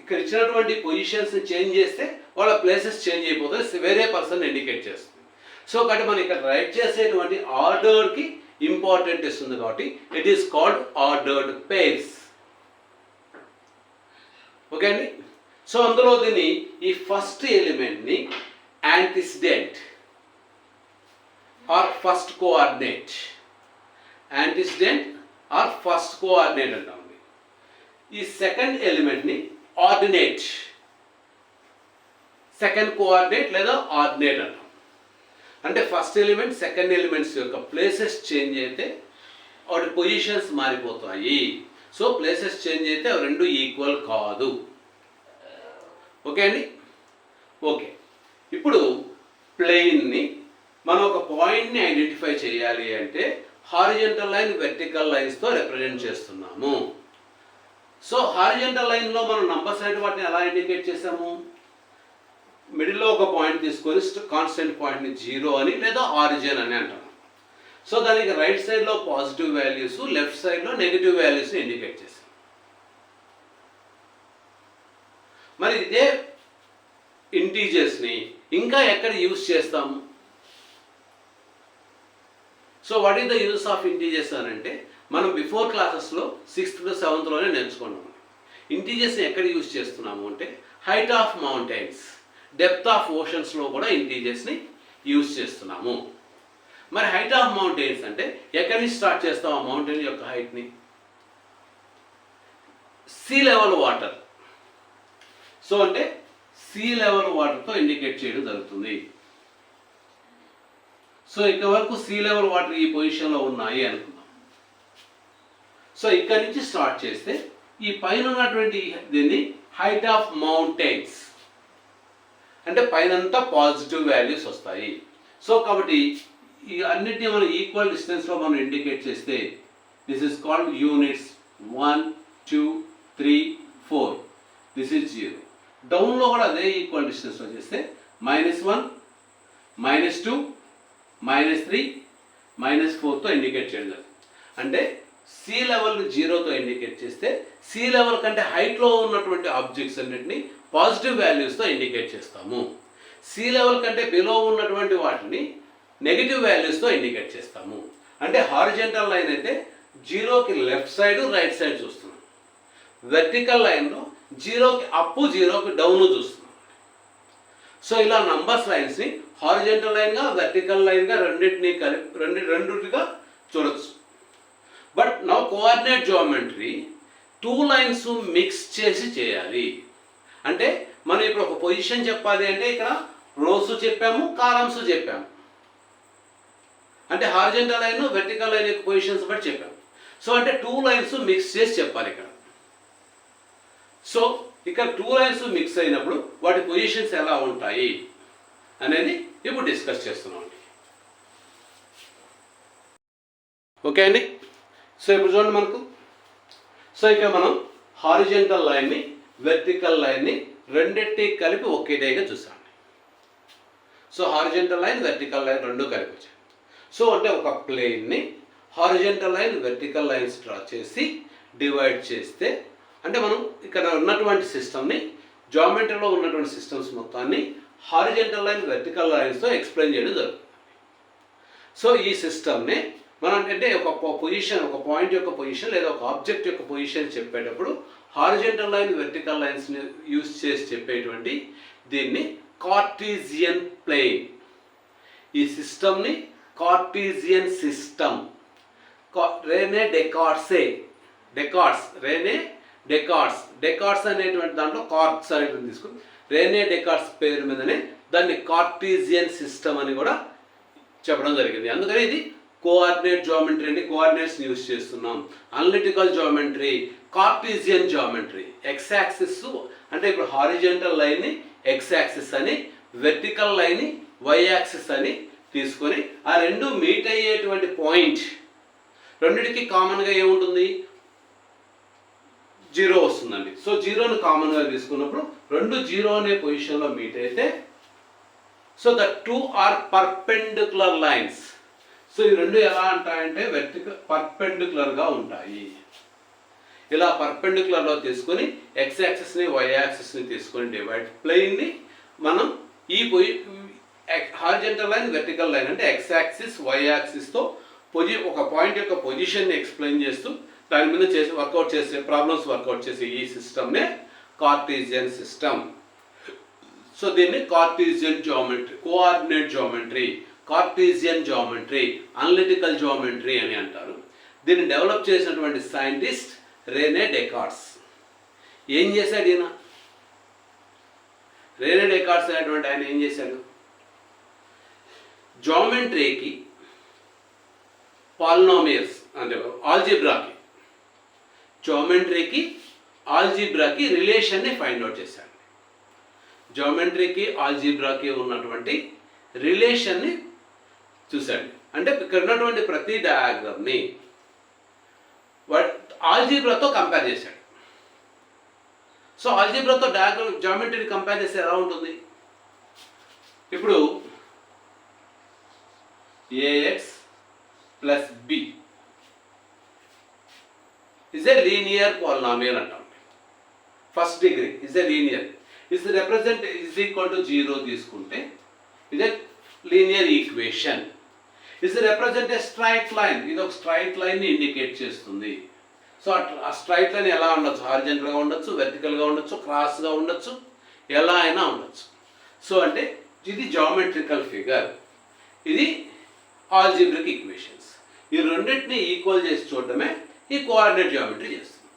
ఇక్కడ ఇచ్చినటువంటి పొజిషన్స్ని చేంజ్ చేస్తే వాళ్ళ ప్లేసెస్ చేంజ్ అయిపోతుంది, వేరే పర్సన్ ఇండికేట్ చేస్తుంది. సో కాబట్టి మనం ఇక్కడ రైట్ చేసేటువంటి ఆర్డర్కి ఇంపార్టెంట్ ఇస్తుంది కాబట్టి it is called ordered pairs. Okay అండి. సో అందులో దీన్ని ఈ ఫస్ట్ ఎలిమెంట్ని antecedent or first coordinate, antecedent or first coordinate అంటాం. ఈ సెకండ్ ఎలిమెంట్ని ఆర్డినేట్, సెకండ్ కోఆర్డినేట్ లేదా ఆర్డినేట్ అంటాం. అంటే ఫస్ట్ ఎలిమెంట్ సెకండ్ ఎలిమెంట్స్ యొక్క ప్లేసెస్ చేంజ్ అయితే వాటి పొజిషన్స్ మారిపోతాయి. సో ప్లేసెస్ చేంజ్ అయితే అవి రెండు ఈక్వల్ కాదు. ఓకే అండి. ఓకే, ఇప్పుడు ప్లేన్ని మనం ఒక పాయింట్ని ఐడెంటిఫై చేయాలి అంటే హారిజంటల్ లైన్ వెర్టికల్ లైన్స్తో రిప్రజెంట్ చేస్తున్నాము. సో హారిజంటల్ లైన్లో మనం నంబర్స్ అంటే వాటిని ఎలా ఇండికేట్ చేసాము? మిడిల్లో ఒక పాయింట్ తీసుకొని కాన్స్టెంట్ పాయింట్ని 0 అని లేదా ఆరిజిన్ అని అంటాం. సో దానికి రైట్ సైడ్లో పాజిటివ్ వాల్యూస్, లెఫ్ట్ సైడ్లో నెగిటివ్ వాల్యూస్ని ఇండికేట్ చేసాం. మరి ఇదే ఇంటీజర్స్ని ఇంకా ఎక్కడ యూజ్ చేస్తాము? So what is the use of integers అని అంటే మనం బిఫోర్ క్లాసెస్లో 6th to 7th నేర్చుకున్నాము. ఇంటీజర్స్ని ఎక్కడ యూజ్ చేస్తున్నాము అంటే height of mountains, depth of ఓషన్స్లో కూడా ఇంటీజర్స్ని యూజ్ చేస్తున్నాము. మరి హైట్ ఆఫ్ మౌంటైన్స్ అంటే ఎక్కడి నుంచి స్టార్ట్ చేస్తాం ఆ మౌంటైన్ యొక్క హైట్ని? Sea level water. సో అంటే సీ లెవెల్ వాటర్తో ఇండికేట్ చేయడం జరుగుతుంది. సో ఇక్కడ వరకు సీ లెవెల్ వాటర్ ఈ పొజిషన్లో ఉన్నాయి అనుకుందాం. సో ఇక్కడ నుంచి స్టార్ట్ చేస్తే ఈ పైన ఉన్నటువంటి దీన్ని హైట్ ఆఫ్ మౌంటైన్స్ అంటే పైనంతా పాజిటివ్ వాల్యూస్ వస్తాయి. సో కాబట్టి ఈ అన్నిటినీ మనం ఈక్వల్ డిస్టెన్స్లో మనం ఇండికేట్ చేస్తే this is called units 1, 2, 3, 4. This is 0. డౌన్లో కూడా అదే ఈక్వల్ డిస్టెన్స్లో చేస్తే -1, -2, -3, -4తో ఇండికేట్ చేయడం జరుగుతుంది. అంటే సీ లెవెల్ 0తో ఇండికేట్ చేస్తే సీ లెవెల్ కంటే హైట్లో ఉన్నటువంటి ఆబ్జెక్ట్స్ అన్నింటినీ పాజిటివ్ వాల్యూస్తో ఇండికేట్ చేస్తాము. సీ లెవెల్ కంటే బిలో ఉన్నటువంటి వాటిని నెగిటివ్ వాల్యూస్తో ఇండికేట్ చేస్తాము. అంటే హారిజంటల్ లైన్ అయితే 0కి లెఫ్ట్ సైడ్ రైట్ సైడ్ చూస్తున్నాం. వెర్టికల్ లైన్లో 0కి అప్ 0కి డౌన్ చూస్తున్నాం. సో ఇలా నంబర్స్ లైన్స్ని హారిజంటల్ లైన్గా వెర్టికల్ లైన్గా రెండింటినీ కలిపి రెండుగా చూడొచ్చు. But now coordinate geometry 2 lines mix చేసి చేయాలి. అంటే మనం ఇప్పుడు ఒక పొజిషన్ చెప్పాలి అంటే ఇక్కడ రోస్ చెప్పాము, కాలమ్స్ చెప్పాము. అంటే హారిజంటల్ లైన్ వెర్టికల్ లైన్ యొక్క పొజిషన్స్ బట్టి చెప్పాము. సో అంటే 2 లైన్స్ మిక్స్ చేసి చెప్పాలి ఇక్కడ. సో ఇక్కడ 2 లైన్స్ మిక్స్ అయినప్పుడు వాటి పొజిషన్స్ ఎలా ఉంటాయి అనేది ఇప్పుడు డిస్కస్ చేస్తున్నాం అండి. ఓకే అండి. సో ఇప్పుడు చూడండి మనకు. సో ఇక్కడ మనం హారిజంటల్ లైన్ని వెర్టికల్ లైన్ని రెండింటినీ కలిపి ఒకేటేగా చూసామండి. So horizontal line vertical line రెండు కలిపి వచ్చాయి. సో అంటే ఒక ప్లేన్ని horizontal line vertical lines draw చేసి డివైడ్ చేస్తే అంటే మనం ఇక్కడ ఉన్నటువంటి సిస్టమ్ని జామెట్రీలో ఉన్నటువంటి సిస్టమ్స్ మొత్తాన్ని హారిజంటల్ లైన్ వెర్టికల్ లైన్స్తో ఎక్స్ప్లెయిన్ చేయడం జరుగుతుంది. సో ఈ సిస్టమ్ని మనం అంటే ఒక పొజిషన్, ఒక పాయింట్ యొక్క పొజిషన్ లేదా ఒక ఆబ్జెక్ట్ యొక్క పొజిషన్ చెప్పేటప్పుడు హారిజంటల్ లైన్ వెర్టికల్ లైన్స్ని యూజ్ చేసి చెప్పేటువంటి దీన్ని కార్టీజియన్ ప్లేన్. ఈ సిస్టమ్ని కార్టీజియన్ సిస్టమ్, రేనే డెకార్ట్స్ అనేటువంటి దాంట్లో కార్ట్స్ అనేటువంటి తీసుకుని రేనే డెకార్ట్స్ పేరు మీదనే దాన్ని కార్టీజియన్ సిస్టమ్ అని కూడా చెప్పడం జరిగింది. అందుకని ఇది కోఆర్డినేట్ జియోమెట్రీ అంటే కోఆర్డినేట్స్ యూజ్ చేస్తున్నాం. Analytical geometry, Cartesian geometry. X axis అంటే ఇప్పుడు హారిజంటల్ లైన్ని ఎక్స్ యాక్సిస్ అని, వెర్టికల్ లైన్ని వై యాక్సిస్ అని తీసుకొని ఆ రెండు మీట్ అయ్యేటువంటి పాయింట్ రెండిటికి కామన్గా ఏముంటుంది? 0 వస్తుందండి. సో 0ని కామన్గా తీసుకున్నప్పుడు రెండు 0 అనే పొజిషన్లో మీట్ అయితే so the 2 are perpendicular lines. సో ఈ రెండు ఎలా ఉంటాయంటే పర్పెండిక్యులర్గా ఉంటాయి. ఇలా పర్పెండిక్యులర్లో తీసుకొని ఎక్స్ యాక్సిస్ని వై యాక్సిస్ని తీసుకొని డివైడ్ ప్లేన్ని మనం హారిజంటల్ లైన్, వెర్టికల్ లైన్ అంటే ఎక్స్ యాక్సిస్, వై యాక్సిస్తో ఒక పాయింట్ యొక్క పొజిషన్ని ఎక్స్ప్లెయిన్ చేస్తూ దాని మీద వర్కౌట్ చేసే ప్రాబ్లమ్స్ వర్కౌట్ చేసే ఈ సిస్టమ్నే కార్టీజియన్ సిస్టమ్. సో దీన్ని Cartesian geometry, coordinate geometry, Cartesian geometry, analytical geometry అని అంటారు. దీన్ని డెవలప్ చేసినటువంటి సైంటిస్ట్ రెనే డెకార్ట్స్. ఏం చేశాడు ఈయన? రెనే డెకార్ట్స్ అనేటువంటి ఆయన ఏం చేశాడు? జామెట్రీకి, పాలినామియల్స్ అంటే ఆల్జిబ్రాకి, జామెట్రీకి ఆల్జిబ్రాకి రిలేషన్ని ఫైండ్ అవుట్ చేశాడు. జామెట్రీకి ఆల్జిబ్రాకి ఉన్నటువంటి రిలేషన్ని చూశాడు. అంటే ఇక్కడ ఉన్నటువంటి ప్రతి డయాగ్రామ్ని ఆల్జిబ్రాతో కంపేర్ చేశాడు. సో ఆల్జిబ్రాతో డయాగ్రామ్ జామెట్రీని కంపేర్ చేస్తే ఎలా ఉంటుంది? ఇప్పుడు a x plus b is a linear polynomial అంటాం. First degree is a linear, is represent is equal to 0 తీసుకుంటే is a linear equation, is represent a straight line, ఇది ఒక స్ట్రైట్ లైన్ ని ఇండికేట్ చేస్తుంది. సో ఆ స్ట్రైట్ లైన్ ఎలా ఉండొచ్చు? Horizontal గా ఉండొచ్చు, వెర్టికల్ గా ఉండొచ్చు, క్రాస్ గా ఉండొచ్చు, ఎలా అయినా ఉండొచ్చు. సో అంటే ఇది జామెట్రికల్ ఫిగర్, ఇది ఆల్జిబ్రిక్ ఈక్వేషన్స్. ఈ రెండింటిని ఈక్వల్ చేసి చూడటమే ఈ కోఆర్డినేట్ జామెట్రీ చేస్తుంది.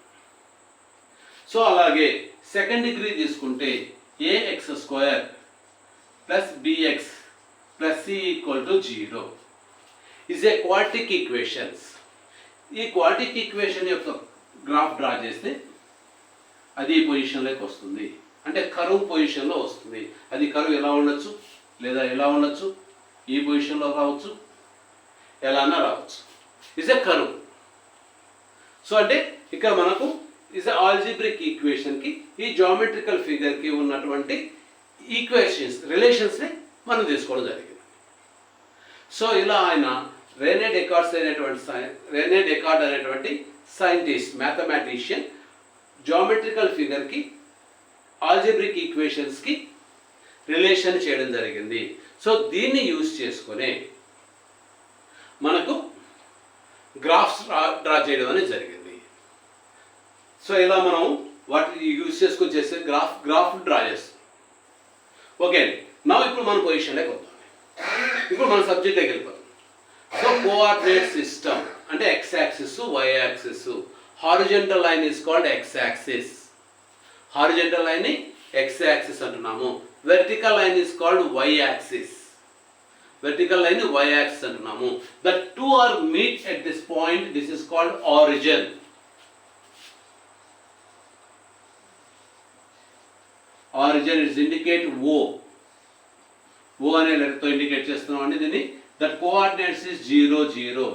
సో అలాగే సెకండ్ డిగ్రీ తీసుకుంటే a x square plus b x plus c equal to 0 is a quadratic equations. ఈ క్వాడ్రిటిక్ ఈక్వేషన్ యొక్క గ్రాఫ్ డ్రా చేస్తే అది ఈ పొజిషన్లోకి వస్తుంది, అంటే కర్వ్ పొజిషన్లో వస్తుంది. అది కర్వ్ ఎలా ఉండొచ్చు, లేదా ఎలా ఉండొచ్చు, ఈ పొజిషన్లో రావచ్చు, ఎలా అన్నా రావచ్చు. Is a curve. సో అంటే ఇక్కడ మనకు ఇస్ ఆల్జిబ్రిక్ ఈక్వేషన్కి ఈ జామెట్రికల్ ఫిగర్కి ఉన్నటువంటి ఈక్వేషన్స్ రిలేషన్స్ని మనం తీసుకోవడం జరిగింది. సో ఇలా ఆయన రెనే డెకార్ట్ అనేటువంటి సైంటిస్ట్, మ్యాథమెటిషియన్ జామెట్రికల్ ఫిగర్కి ఆల్జిబ్రిక్ ఈక్వేషన్స్కి రిలేషన్ చేయడం జరిగింది. సో దీన్ని యూజ్ చేసుకునే మనకు గ్రాఫ్స్ డ్రా చేయడం అనేది జరిగింది. సో ఇలా మనం వాటిని యూజ్ చేసుకొని చేస్తే గ్రాఫ్ డ్రా చేస్తాం. ఓకే, నా ఇప్పుడు మన పొజిషన్లోకి వద్దాం. ఇప్పుడు మన సబ్జెక్ట్లోకి వెళ్ళిపోతాం. సో కోఆర్డినేట్ సిస్టమ్ అంటే x axis, y axis. Horizontal line is called x axis. Horizontal line ని ఎక్స్ యాక్సిస్ అంటున్నాము. Vertical line is called y axis. Vertical line y axis అంటున్నాము. The two are meet at this point. This is called origin. Origin is indicate O. O అనే లెటర్తో indicate చేస్తున్నాం అండి దీన్ని. That coordinates is 0 0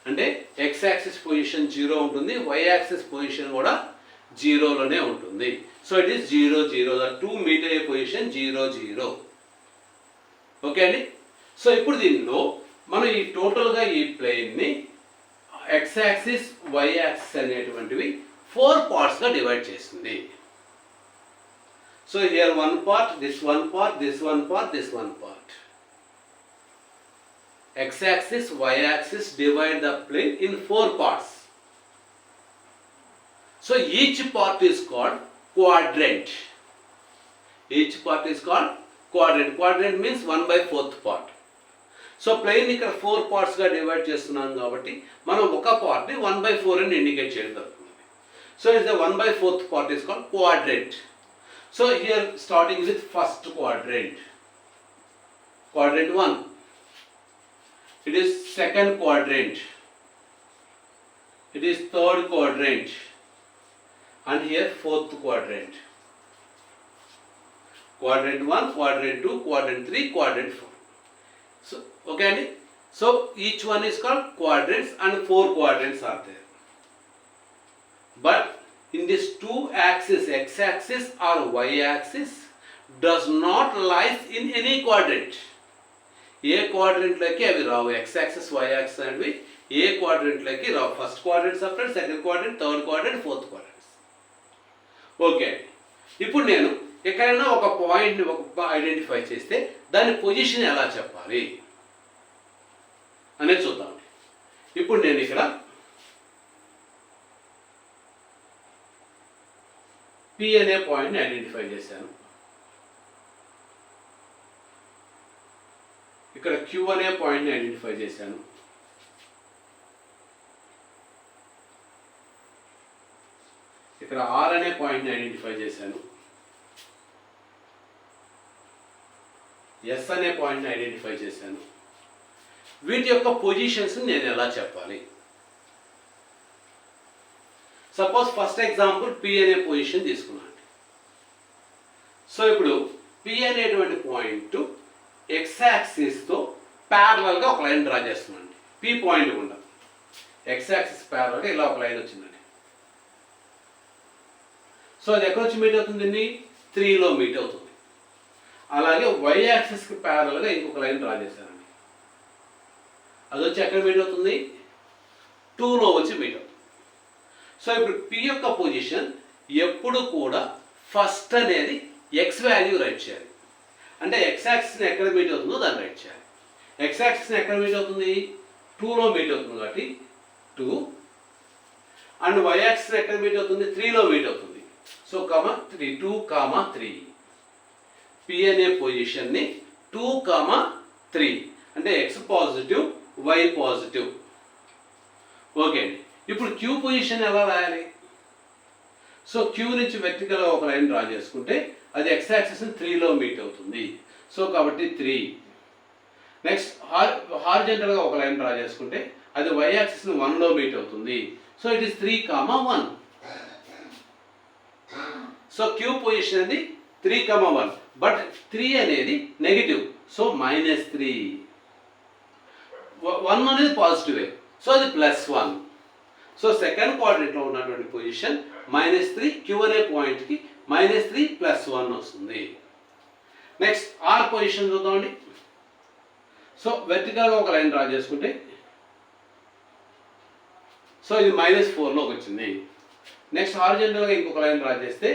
అంటే x axis position 0 ఉంటుంది, why axis position కూడా 0లోనే ఉంటుంది. So it is 0 0. The two meet అయ్యే position 0 0. Okay అండి. సో ఇప్పుడు దీనిలో మనం ఈ టోటల్గా ఈ ప్లేన్ని ఎక్స్ యాక్సిస్, వై యాక్సిస్ అనేటువంటివి 4 పార్ట్స్గా డివైడ్ చేస్తుంది. So here one part, this one part, this one part, this one part. X axis, y axis divide the plane in 4 parts. So each part is called quadrant. Each part is called quadrant. Quadrant means 1/4 part. So plane ఇక్కడ 4 parts గా divide చేస్తున్నాం కాబట్టి మనం ఒక part ని 1/4 అని indicate చేయడం జరుగుతుంది. So it's the 1/4 part is called quadrant. So here starting with first quadrant. Quadrant 1. It is second quadrant. It is third quadrant. And here fourth quadrant. Quadrant 1, quadrant 2, quadrant 3, quadrant 4. So, okay, so each one is called quadrants and 4 quadrants are there. But in this two axis, x axis or y axis does not lies in any quadrant. ఏ క్వాడ్రెంట్లోకి అవి రావు. X axis, y axis అనేవి ఏ క్వాడ్రెంట్లోకి రావు. First quadrant separate, second quadrant, third quadrant, fourth quadrants. Okay, ఇప్పుడు నేను ఎక్కడైనా ఒక పాయింట్ని ఐడెంటిఫై చేస్తే దాని పొజిషన్ ఎలా చెప్పాలి అనేది చూద్దాం. ఇప్పుడు నేను ఇక్కడ P అనే పాయింట్ని ఐడెంటిఫై చేశాను. ఇక్కడ Q అనే పాయింట్ని ఐడెంటిఫై చేశాను. ఇక్కడ R అనే పాయింట్ని ఐడెంటిఫై చేశాను. S అనే పాయింట్ని ఐడెంటిఫై చేశాను. వీటి యొక్క పొజిషన్స్ నేను ఎలా చెప్పాలి? సపోజ్ ఫస్ట్ ఎగ్జాంపుల్ P అనే పొజిషన్ తీసుకున్నాను. సో ఇప్పుడు P అనేటువంటి పాయింట్ X యాక్సిస్తో ప్యారలల్గా ఒక లైన్ డ్రా చేస్తున్నాను. P పాయింట్ గుండా X యాక్సిస్ ప్యారలల్గా ఇలా ఒక లైన్ వచ్చిందండి. సో అది ఎక్కడ వచ్చి మీట్ అవుతుంది? 3లో మీట్ అవుతుంది. అలాగే Y యాక్సిస్కి ప్యారలల్గా ఇంకొక లైన్ డ్రా చేశానండి. అది వచ్చి ఎక్కడ మీట్ అవుతుంది? 2లో వచ్చి మీట్ అవుతుంది. సో ఇప్పుడు P యొక్క పొజిషన్ ఎప్పుడు కూడా ఫస్ట్ అనేది X వాల్యూ రైట్ చేయాలి. అంటే X యాక్సిస్ని ఎక్కడ మీట్ అవుతుందో దాన్ని రైట్ చేయాలి. X యాక్సిస్ని ఎక్కడ మీట్ అవుతుంది? 2లో మీట్ అవుతుంది కాబట్టి 2. అండ్ Y యాక్సిస్ ఎక్కడ మీట్ అవుతుంది? 3లో మీట్ అవుతుంది. సో 3 2, 3. P అనే పొజిషన్ని 2, 3 అంటే X positive, Y positive. Okay అండి. ఇప్పుడు Q పొజిషన్ ఎలా రాయాలి? సో Q నుంచి వెర్టికల్గా ఒక లైన్ డ్రా చేసుకుంటే అది X యాక్సిస్ని 3లో మీట్ అవుతుంది. సో కాబట్టి 3. నెక్స్ట్ హారిజంటల్గా ఒక లైన్ డ్రా చేసుకుంటే అది Y యాక్సిస్ని 1లో మీట్ అవుతుంది. So it is 3, 1. So Q position అనేది 3, 1. బట్ 3 అనేది నెగిటివ్. సో -3. 1 అనేది పాజిటివే. సో అది +1. సో సెకండ్ క్వాడ్రంట్లో ఉన్నటువంటి పొజిషన్ -3, Q అనే పాయింట్కి -3 +1 వస్తుంది. నెక్స్ట్ R పొజిషన్ చూద్దామండి. సో వెర్టికల్గా ఒక లైన్ డ్రా చేసుకుంటే సో ఇది -4లోకి వచ్చింది. నెక్స్ట్ హారిజంటల్గా ఇంకొక లైన్ డ్రా చేస్తే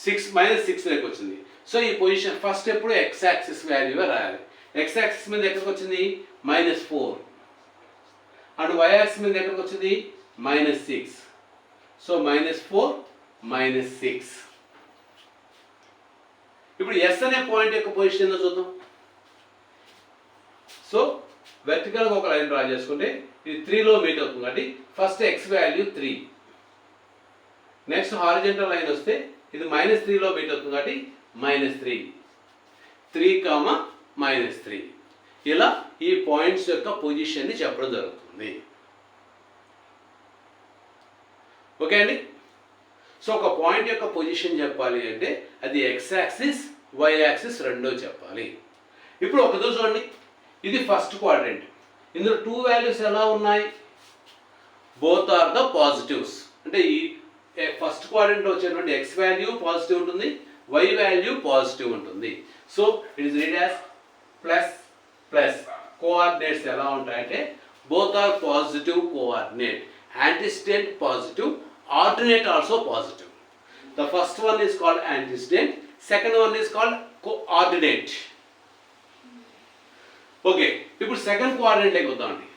-6లోకి వచ్చింది. సో ఈ పొజిషన్ ఫస్ట్ ఎప్పుడు X యాక్సిస్ వాల్యూ రాయాలి. X యాక్సిస్ మీద ఎక్కడికి వచ్చింది? -4. అండ్ Y యాక్సిస్ మీద ఎక్కడికి వచ్చింది? -6. సో -4, -6. ఇప్పుడు S అనే పాయింట్ యొక్క పొజిషన్ ఏందో చూద్దాం. సో వెర్టికల్గా ఒక లైన్ డ్రా చేసుకుంటే ఇది 3లో మీట్ అవుతుంది కాబట్టి first X value 3. Next horizontal line వస్తే ఇది -3లో మీట్ అవుతుంది కాబట్టి -3. 3, -3. ఇలా ఈ పాయింట్స్ యొక్క పొజిషన్ని చెప్పడం జరుగుతుంది. ఓకే అండి. సో ఒక పాయింట్ యొక్క పొజిషన్ చెప్పాలి అంటే అది X యాక్సిస్, Y యాక్సిస్ రెండో చెప్పాలి. ఇప్పుడు ఒకదో చూడండి, ఇది ఫస్ట్ క్వాడ్రంట్. ఇందులో 2 వాల్యూస్ ఎలా ఉన్నాయి? Both are the positives. అంటే ఈ ఫస్ట్ క్వాడ్రంట్లో వచ్చేటువంటి X వాల్యూ పాజిటివ్ ఉంటుంది, Y వాల్యూ పాజిటివ్ ఉంటుంది. So it is read as plus. Coordinates ఎలా ఉంటాయంటే both are positive coordinate. Antecedent positive, ordinate also positive. The first one is called antecedent, second one is called coordinate. Okay, ఇప్పుడు second క్వాడ్రంట్లోకి వద్దామండి.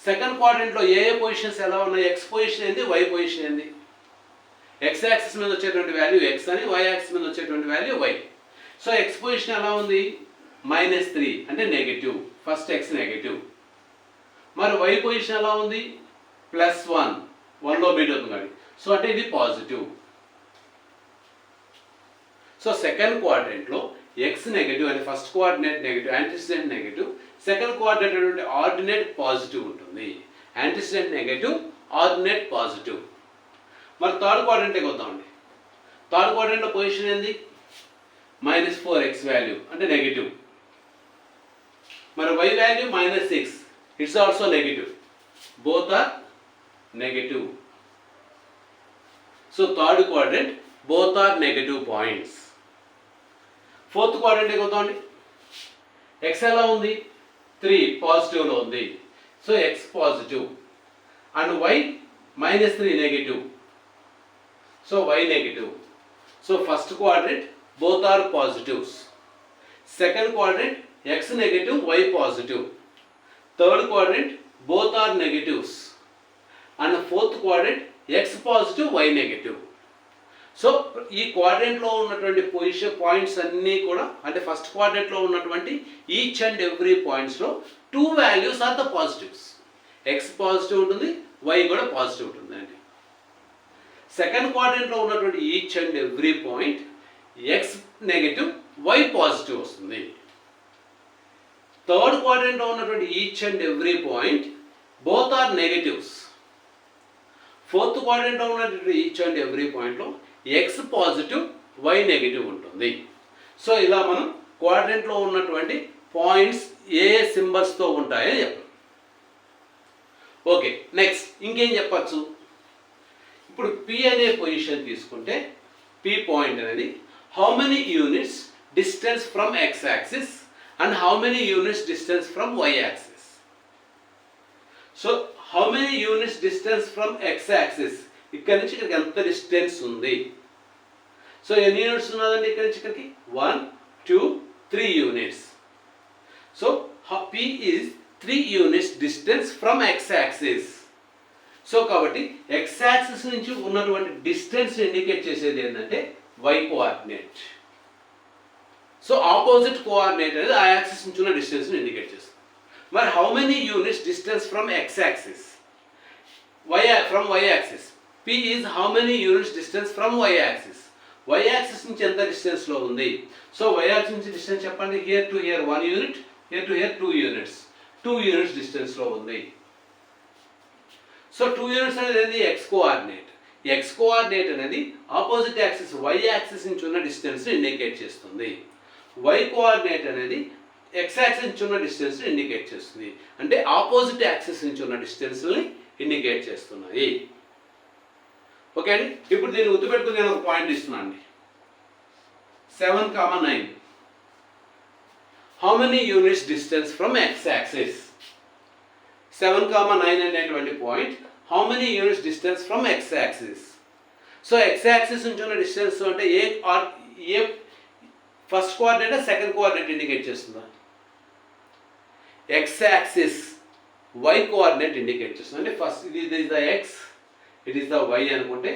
Second క్వాడ్రంట్లో ఏ positions ఎలా ఉన్నాయి? X position ఏంది, Y పొజిషన్ ఏంది? X యాక్సిస్ మీద వచ్చేటువంటి వాల్యూ X అని, Y యాక్సిస్ మీద వచ్చేటువంటి value Y. So X position ఎలా ఉంది? -3 అంటే నెగిటివ్. First X negative. మరి Y పొజిషన్ ఎలా ఉంది? +1, 1లో మీట్ అవుతుంది కానీ. సో అంటే ఇది పాజిటివ్. సో సెకండ్ క్వాడ్రంట్లో X నెగిటివ్ అని first coordinate negative, antecedent negative. Second coordinate అంటే ఆర్డినేట్ పాజిటివ్ ఉంటుంది. Antecedent negative, ordinate positive. మరి థర్డ్ క్వాడ్రంట్కి వద్దామండి. థర్డ్ క్వాడ్రంట్లో పొజిషన్ ఏంది? -4 X వాల్యూ అంటే నెగిటివ్. మరి Y value -6, it's also negative. Both are negative. So third quadrant both are negative points. Fourth క్వాడ్రంట్కి వద్దామండి. X ఎలా ఉంది? 3 పాజిటివ్లో ఉంది. So X positive. And Y -3 negative. So y negative. So first quadrant both are positives. Second quadrant x negative, y positive. Third quadrant both are negatives. And fourth quadrant x positive, y negative. So ఈ క్వాడ్రంట్లో ఉన్నటువంటి points అన్నీ కూడా అంటే first క్వాడ్రంట్లో ఉన్నటువంటి each and every పాయింట్స్లో 2 values are the positives. X positive ఉంటుంది, y కూడా పాజిటివ్ ఉంటుంది అండి. సెకండ్ క్వాడ్రంట్లో ఉన్నటువంటి each and every point x negative, y positive వస్తుంది. థర్డ్ క్వాడ్రంట్లో ఉన్నటువంటి each and every point both are negatives. Fourth క్వాడ్రంట్లో ఉన్నటువంటి ఈచ్ అండ్ ఎవ్రీ పాయింట్లో ఎక్స్ పాజిటివ్, వై నెగిటివ్ ఉంటుంది. సో ఇలా మనం క్వాడ్రంట్లో ఉన్నటువంటి పాయింట్స్ ఏ సింబల్స్తో ఉంటాయని చెప్పాం. ఓకే, నెక్స్ట్ ఇంకేం చెప్పచ్చు. ఇప్పుడు పి అనే పొజిషన్ తీసుకుంటే పి పాయింట్ అనేది how many units distance from x axis and how many units distance from y axis. So how many units distance from x axis, ఇక్కడ నుంచి ఇక్కడికి ఎంత డిస్టెన్స్ ఉంది. సో ఎన్ని యూనిట్స్ ఉన్నదండి ఇక్కడ నుంచి ఇక్కడికి? 1, 2, 3 units. So P is 3 units distance from x axis. So కాబట్టి ఎక్స్ యాక్సిస్ నుంచి ఉన్నటువంటి డిస్టెన్స్ ఇండికేట్ చేసేది ఏంటంటే y coordinate. So opposite coordinate అనేది ఆ యాక్సిస్ నుంచి ఉన్న డిస్టెన్స్ ఇండికేట్ చేస్తుంది. మరి how many units distance from x axis, from y axis. P is how many units distance from y axis. Y axis నుంచి ఎంత డిస్టెన్స్ లో ఉంది. సో y axis నుంచి డిస్టెన్స్ చెప్పండి. Here to hear 1 unit, here to hear 2 units. 2 units distance లో ఉంది. So 2 units అనేది ఏంది? X coordinate. ఎక్స్ కోఆర్డినేట్ అనేది ఆపోజిట్ యాక్సిస్ y యాక్సిస్ నుంచి ఉన్న డిస్టెన్స్ ని ఇండికేట్ చేస్తుంది. y కోఆర్డినేట్ అనేది x యాక్సిస్ నుంచి ఉన్న డిస్టెన్స్ ని ఇండికేట్ చేస్తుంది. అంటే ఆపోజిట్ యాక్సిస్ నుంచి ఉన్న డిస్టెన్స్ ని ఇండికేట్ చేస్తున్నాయి. ఓకే అండి. ఇప్పుడు దీన్ని గుర్తుపెట్టుకుని నేను ఒక పాయింట్ ఇస్తున్నాను అండి. 7,9. How many units distance from x axis. 7,9 అనేటువంటి point how many units distance from x axis. So x axis నుంచి ఉన్న డిస్టెన్స్ అంటే ఏ first coordinate second coordinate indicate చేస్తుందా? X axis y coordinate indicate చేస్తుంది. అంటే ఫస్ట్ ఇది is the x, it is the y అనుకుంటే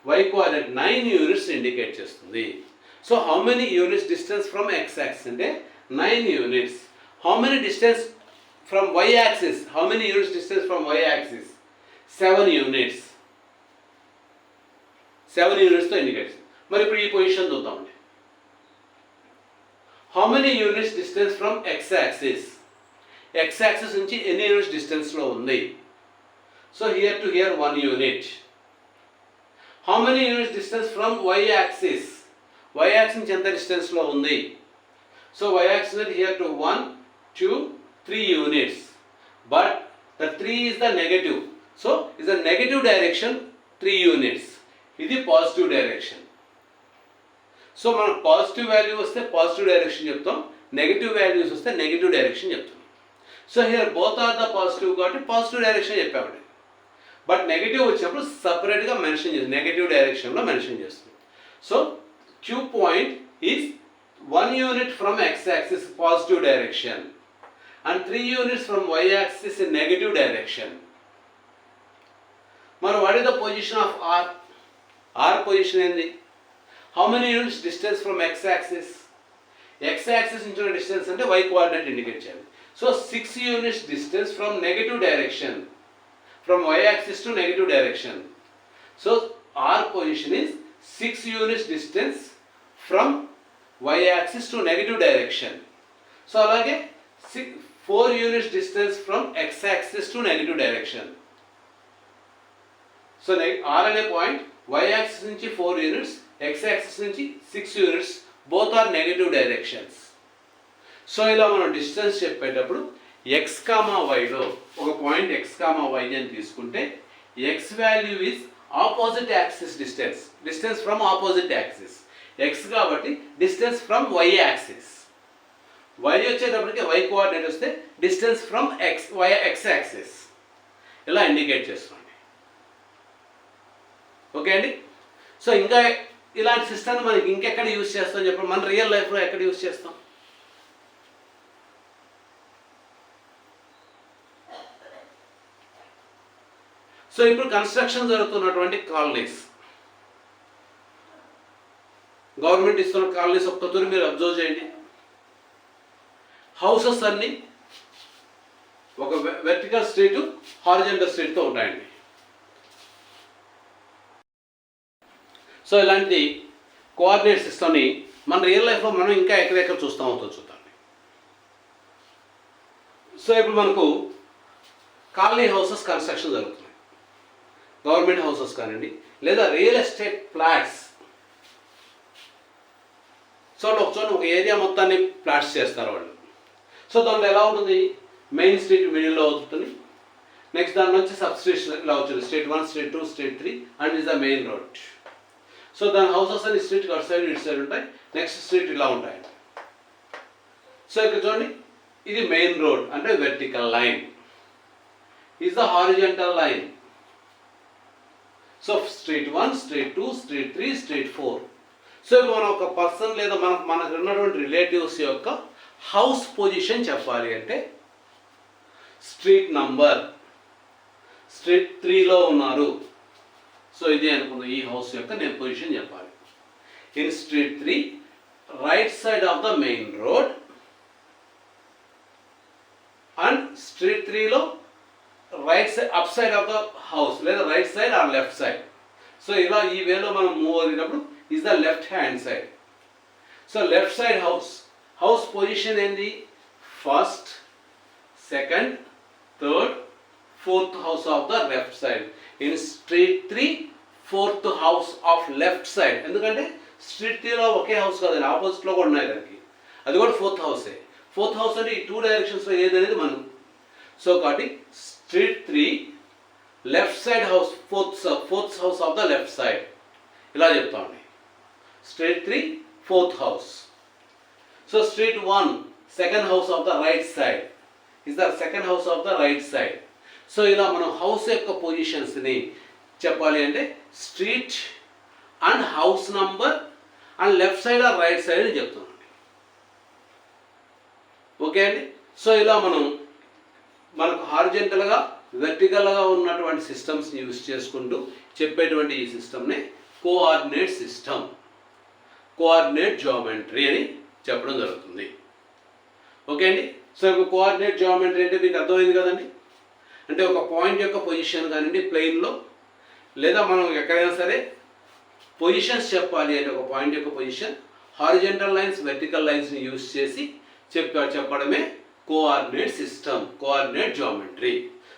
వై కోఆర్డినేట్ 9 యూనిట్స్ ఇండికేట్ చేస్తుంది. So how many units distance from x axis అంటే 9 units. How many distance from y axis, how many units distance from y axis 7 units. 7 యూనిట్స్తో indicate. మరి ఇప్పుడు ఈ position చూద్దామండి. How many units distance from x axis. X axis నుంచి ఎన్ని units డిస్టెన్స్లో ఉంది. So here to here 1 unit. How many units distance from y axis? Y axis నుంచి ఎంత డిస్టెన్స్ లో ఉంది. So y axis is here to 1, 2, 3 units. But the 3 is the negative. So is the negative direction 3 units. ఇది positive direction. So మనం positive value వస్తే positive direction చెప్తాం, negative values వస్తే negative direction చెప్తాం. So here both are the positive కాబట్టి positive direction చెప్పామండి. But negative వచ్చినప్పుడు సపరేట్గా మెన్షన్ చేస్తుంది, నెగిటివ్ డైరెక్షన్లో మెన్షన్ చేస్తుంది. So q point is 1 unit from x axis positive direction and 3 units from y axis in negative direction. మరి what is the position of r. R position ఏంది? How many units distance from x axis. X axis నుంచి ఉన్న distance అంటే why coordinate indicate చేయాలి. So 6 units distance from negative direction, from y-axis to negative direction. So our position is 6 units distance from y-axis to negative direction. So alage 4 units distance from x-axis to negative direction. So r ane point y-axis nunchi 4 units, x-axis nunchi 6 units, both are negative directions. So ila మనం distance చెప్పేటప్పుడు x comma వైలో ఒక point x comma y అని తీసుకుంటే x value is opposite axis distance, distance from opposite axis. X కాబట్టి distance from y axis. Y వచ్చేటప్పటికి y coordinate వస్తే distance from x axis ఇలా ఇండికేట్ చేస్తుంది. ఓకే అండి. సో ఇంకా ఇలాంటి సిస్టమ్ని మనకి ఇంకెక్కడ యూజ్ చేస్తాం చెప్పండి, మన రియల్ లైఫ్లో ఎక్కడ యూజ్ చేస్తాం? సో ఇప్పుడు కన్స్ట్రక్షన్ జరుగుతున్నటువంటి కాలనీస్, గవర్నమెంట్ ఇస్తున్న కాలనీస్ ఒక్కతూరి మీరు అబ్జర్వ్ చేయండి. హౌసెస్ అన్నీ ఒక వెర్టికల్ స్ట్రీట్, హారిజంటల్ స్ట్రీట్తో ఉంటాయండి. సో ఇలాంటి కోఆర్డినేట్ సిస్టమ్ని మన రియల్ లైఫ్లో మనం ఇంకా ఎక్కడెక్కడ చూస్తాం అవుతుంది చూద్దాం. సో ఇప్పుడు మనకు కాలనీ హౌసెస్ కన్స్ట్రక్షన్ జరుగుతుంది, గవర్నమెంట్ హౌసెస్ కానివ్వండి లేదా రియల్ ఎస్టేట్ ఫ్లాట్స్. సో ఒక ఏరియా మొత్తాన్ని ఫ్లాట్స్ చేస్తారు వాళ్ళు. సో దాంట్లో ఎలా ఉంటుంది, మెయిన్ స్ట్రీట్ మిడిల్లో అవుతుంది, నెక్స్ట్ దాని నుంచి సబ్ స్ట్రీట్స్ ఇలా వచ్చింది, street 1, street 2, street 3 and is the main road. So దాని హౌసెస్ అన్ని స్ట్రీట్ అటు సైడ్ ఇటు సైడ్ ఉంటాయి, నెక్స్ట్ స్ట్రీట్ ఇలా ఉంటాయి. సో ఇక్కడ చూడండి, ఇది మెయిన్ రోడ్ అంటే vertical line, is the horizontal line. So street 1, street 2, street 3, street 4. So మనం ఒక పర్సన్ లేదా మనకు ఉన్నటువంటి రిలేటివ్స్ యొక్క హౌస్ పొజిషన్ చెప్పాలి అంటే స్ట్రీట్ నంబర్, స్ట్రీట్ 3లో ఉన్నారు. సో ఇది అనుకుందాం, ఈ హౌస్ యొక్క నేను పొజిషన్ చెప్పాలి. In street 3 right side of the main road and street 3లో right side up side of the house లేదా right side or left side. So ఇలా ఈ వేలో మనం మూవ్ అయినప్పుడు is the left hand side. So left side house position ఏంది, first, second, third, fourth house of the left side. In street 3 fourth house of left side. ఎందుకంటే street 3లో ఒకే house కాదండి, ఆపోజిట్లో కూడా ఉన్నాయి దానికి, అది కూడా ఫోర్త్ హౌసే. ఫోర్త్ హౌస్ అంటే ఈ 2 డైరెక్షన్స్లో ఏది అనేది మనం. సో కాబట్టి street 3 left side house, fourth house of the left side ఇలా చెప్తామండి. Street 3 fourth house. So street 1 second house of the right side is the second house of the right side. So ఇలా మనం house యొక్క పొజిషన్స్ని చెప్పాలి అంటే street and house number and left side or right side అని చెప్తున్నామండి. Okay అండి. So ఇలా మనకు హారిజంటల్గా వెర్టికల్గా ఉన్నటువంటి సిస్టమ్స్ని యూజ్ చేసుకుంటూ చెప్పేటువంటి ఈ సిస్టమ్ని కోఆర్డినేట్ సిస్టమ్, కోఆర్డినేట్ జియోమెట్రీ అని చెప్పడం జరుగుతుంది. ఓకే అండి. సో ఇప్పుడు కోఆర్డినేట్ జియోమెట్రీ అంటే మీకు అర్థమైంది కదండి. అంటే ఒక పాయింట్ యొక్క పొజిషన్ కానివ్వండి ప్లెయిన్లో, లేదా మనం ఎక్కడైనా సరే పొజిషన్స్ చెప్పాలి అంటే ఒక పాయింట్ యొక్క పొజిషన్, హారిజంటల్ లైన్స్, వెర్టికల్ లైన్స్ని యూజ్ చేసి చెప్పడమే coordinate system, coordinate geometry.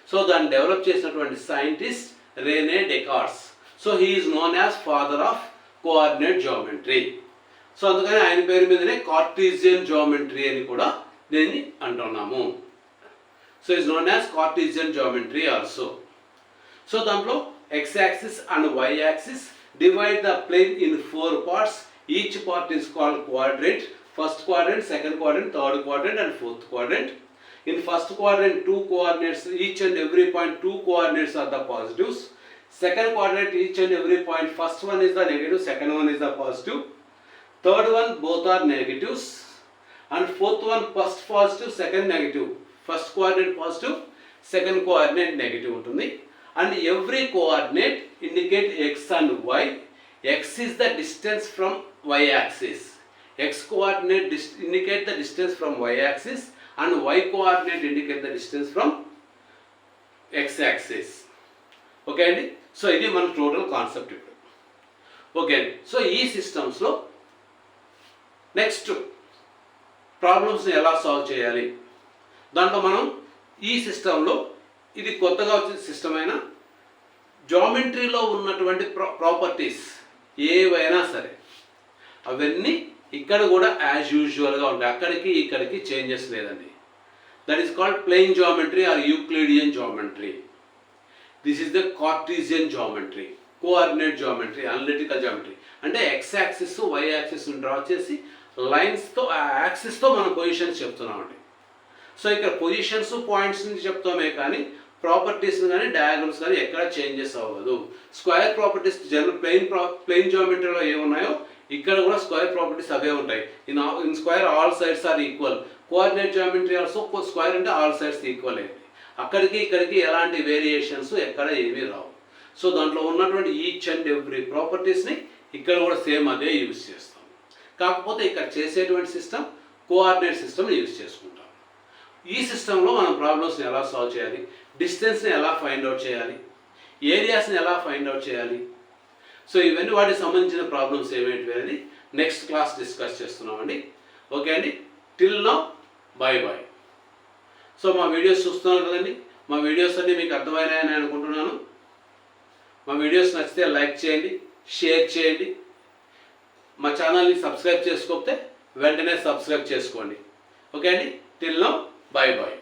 So దాన్ని డెవలప్ చేసినటువంటి scientist Rene Descartes. So he is known as father of coordinate geometry. So అందుకని ఆయన పేరు మీదనే కార్టీజియన్ జియోమెట్రీ అని కూడా దీన్ని అంటున్నాము. So is known as Cartesian geometry also. So దాంట్లో x-axis and y-axis divide the plane in 4 parts. Each part is called quadrant. First quadrant, second quadrant, third quadrant and fourth quadrant. In first quadrant 2 coordinates, each and every point 2 coordinates are the positives. Second quadrant, each and every point, first one is the negative, second one is the positive. Third one both are negatives. And fourth one first positive, second negative. First coordinate positive, second coordinate negative ఉంటుంది. And every coordinate indicate x and y. X is the distance from y axis. X coordinate indicate the distance from y axis and y coordinate indicate the distance from x axis. Okay అండి. So ఇది మన total concept ఇప్పుడు. Okay అండి. So ఈ సిస్టమ్స్లో next ప్రాబ్లమ్స్ని ఎలా solve చేయాలి, దాంట్లో మనం ఈ సిస్టంలో ఇది కొత్తగా వచ్చిన సిస్టమ్ అయినా జామెట్రీలో ఉన్నటువంటి ప్రాపర్టీస్ ఏవైనా సరే అవన్నీ ఇక్కడ కూడా యాజ్ యూజువల్గా ఉంటాయి, అక్కడికి ఇక్కడికి చేంజెస్ లేదండి. That is called plane geometry or Euclidean geometry. This is the Cartesian geometry, coordinate geometry, analytical geometry. అంటే x axis y axis draw చేసి లైన్స్తో ఆ యాక్సిస్తో మనం పొజిషన్స్ చెప్తున్నామండి. సో ఇక్కడ పొజిషన్స్ పాయింట్స్ నుంచి చెప్తామే కానీ ప్రాపర్టీస్ కానీ డయాగ్రమ్స్ కానీ ఎక్కడ చేంజెస్ అవ్వదు. స్క్వేర్ ప్రాపర్టీస్ జనరల్ ప్లెయిన్ జియోమెట్రీలో ఏమున్నాయో ఇక్కడ కూడా స్క్వేర్ ప్రాపర్టీస్ అవే ఉంటాయి. In square all sides are equal. Coordinate geometry also square అంటే ఆల్ సైడ్స్ ఈక్వల్ అయింది. అక్కడికి ఇక్కడికి ఎలాంటి వేరియేషన్స్ ఎక్కడ ఏమీ రావు. సో దాంట్లో ఉన్నటువంటి ఈచ్ అండ్ ఎవ్రీ ప్రాపర్టీస్ని ఇక్కడ కూడా సేమ్ అదే యూజ్ చేస్తాం. కాకపోతే ఇక్కడ చేసేటువంటి సిస్టమ్ కోఆర్డినేట్ సిస్టమ్ యూజ్ చేసుకుంటాం. ఈ సిస్టంలో మనం ప్రాబ్లమ్స్ని ఎలా సాల్వ్ చేయాలి, డిస్టెన్స్ని ఎలా ఫైండ్ అవుట్ చేయాలి, ఏరియాస్ని ఎలా ఫైండ్ అవుట్ చేయాలి, సో ఇవన్నీ వాటికి సంబంధించిన ప్రాబ్లమ్స్ ఏమేంటివి అనేది నెక్స్ట్ క్లాస్ డిస్కస్ చేస్తున్నామండి. ఓకే అండి, till now bye bye. So మా వీడియోస్ చూస్తున్నారు కదండి, మా వీడియోస్ అన్నీ మీకు అర్థమైనాయని అనుకుంటున్నాను. మా వీడియోస్ నచ్చితే లైక్ చేయండి, షేర్ చేయండి. మా ఛానల్ని సబ్స్క్రైబ్ చేసుకోకపోతే వెంటనే సబ్స్క్రైబ్ చేసుకోండి. ఓకే అండి, టిల్ నౌ బాయ్ బాయ్.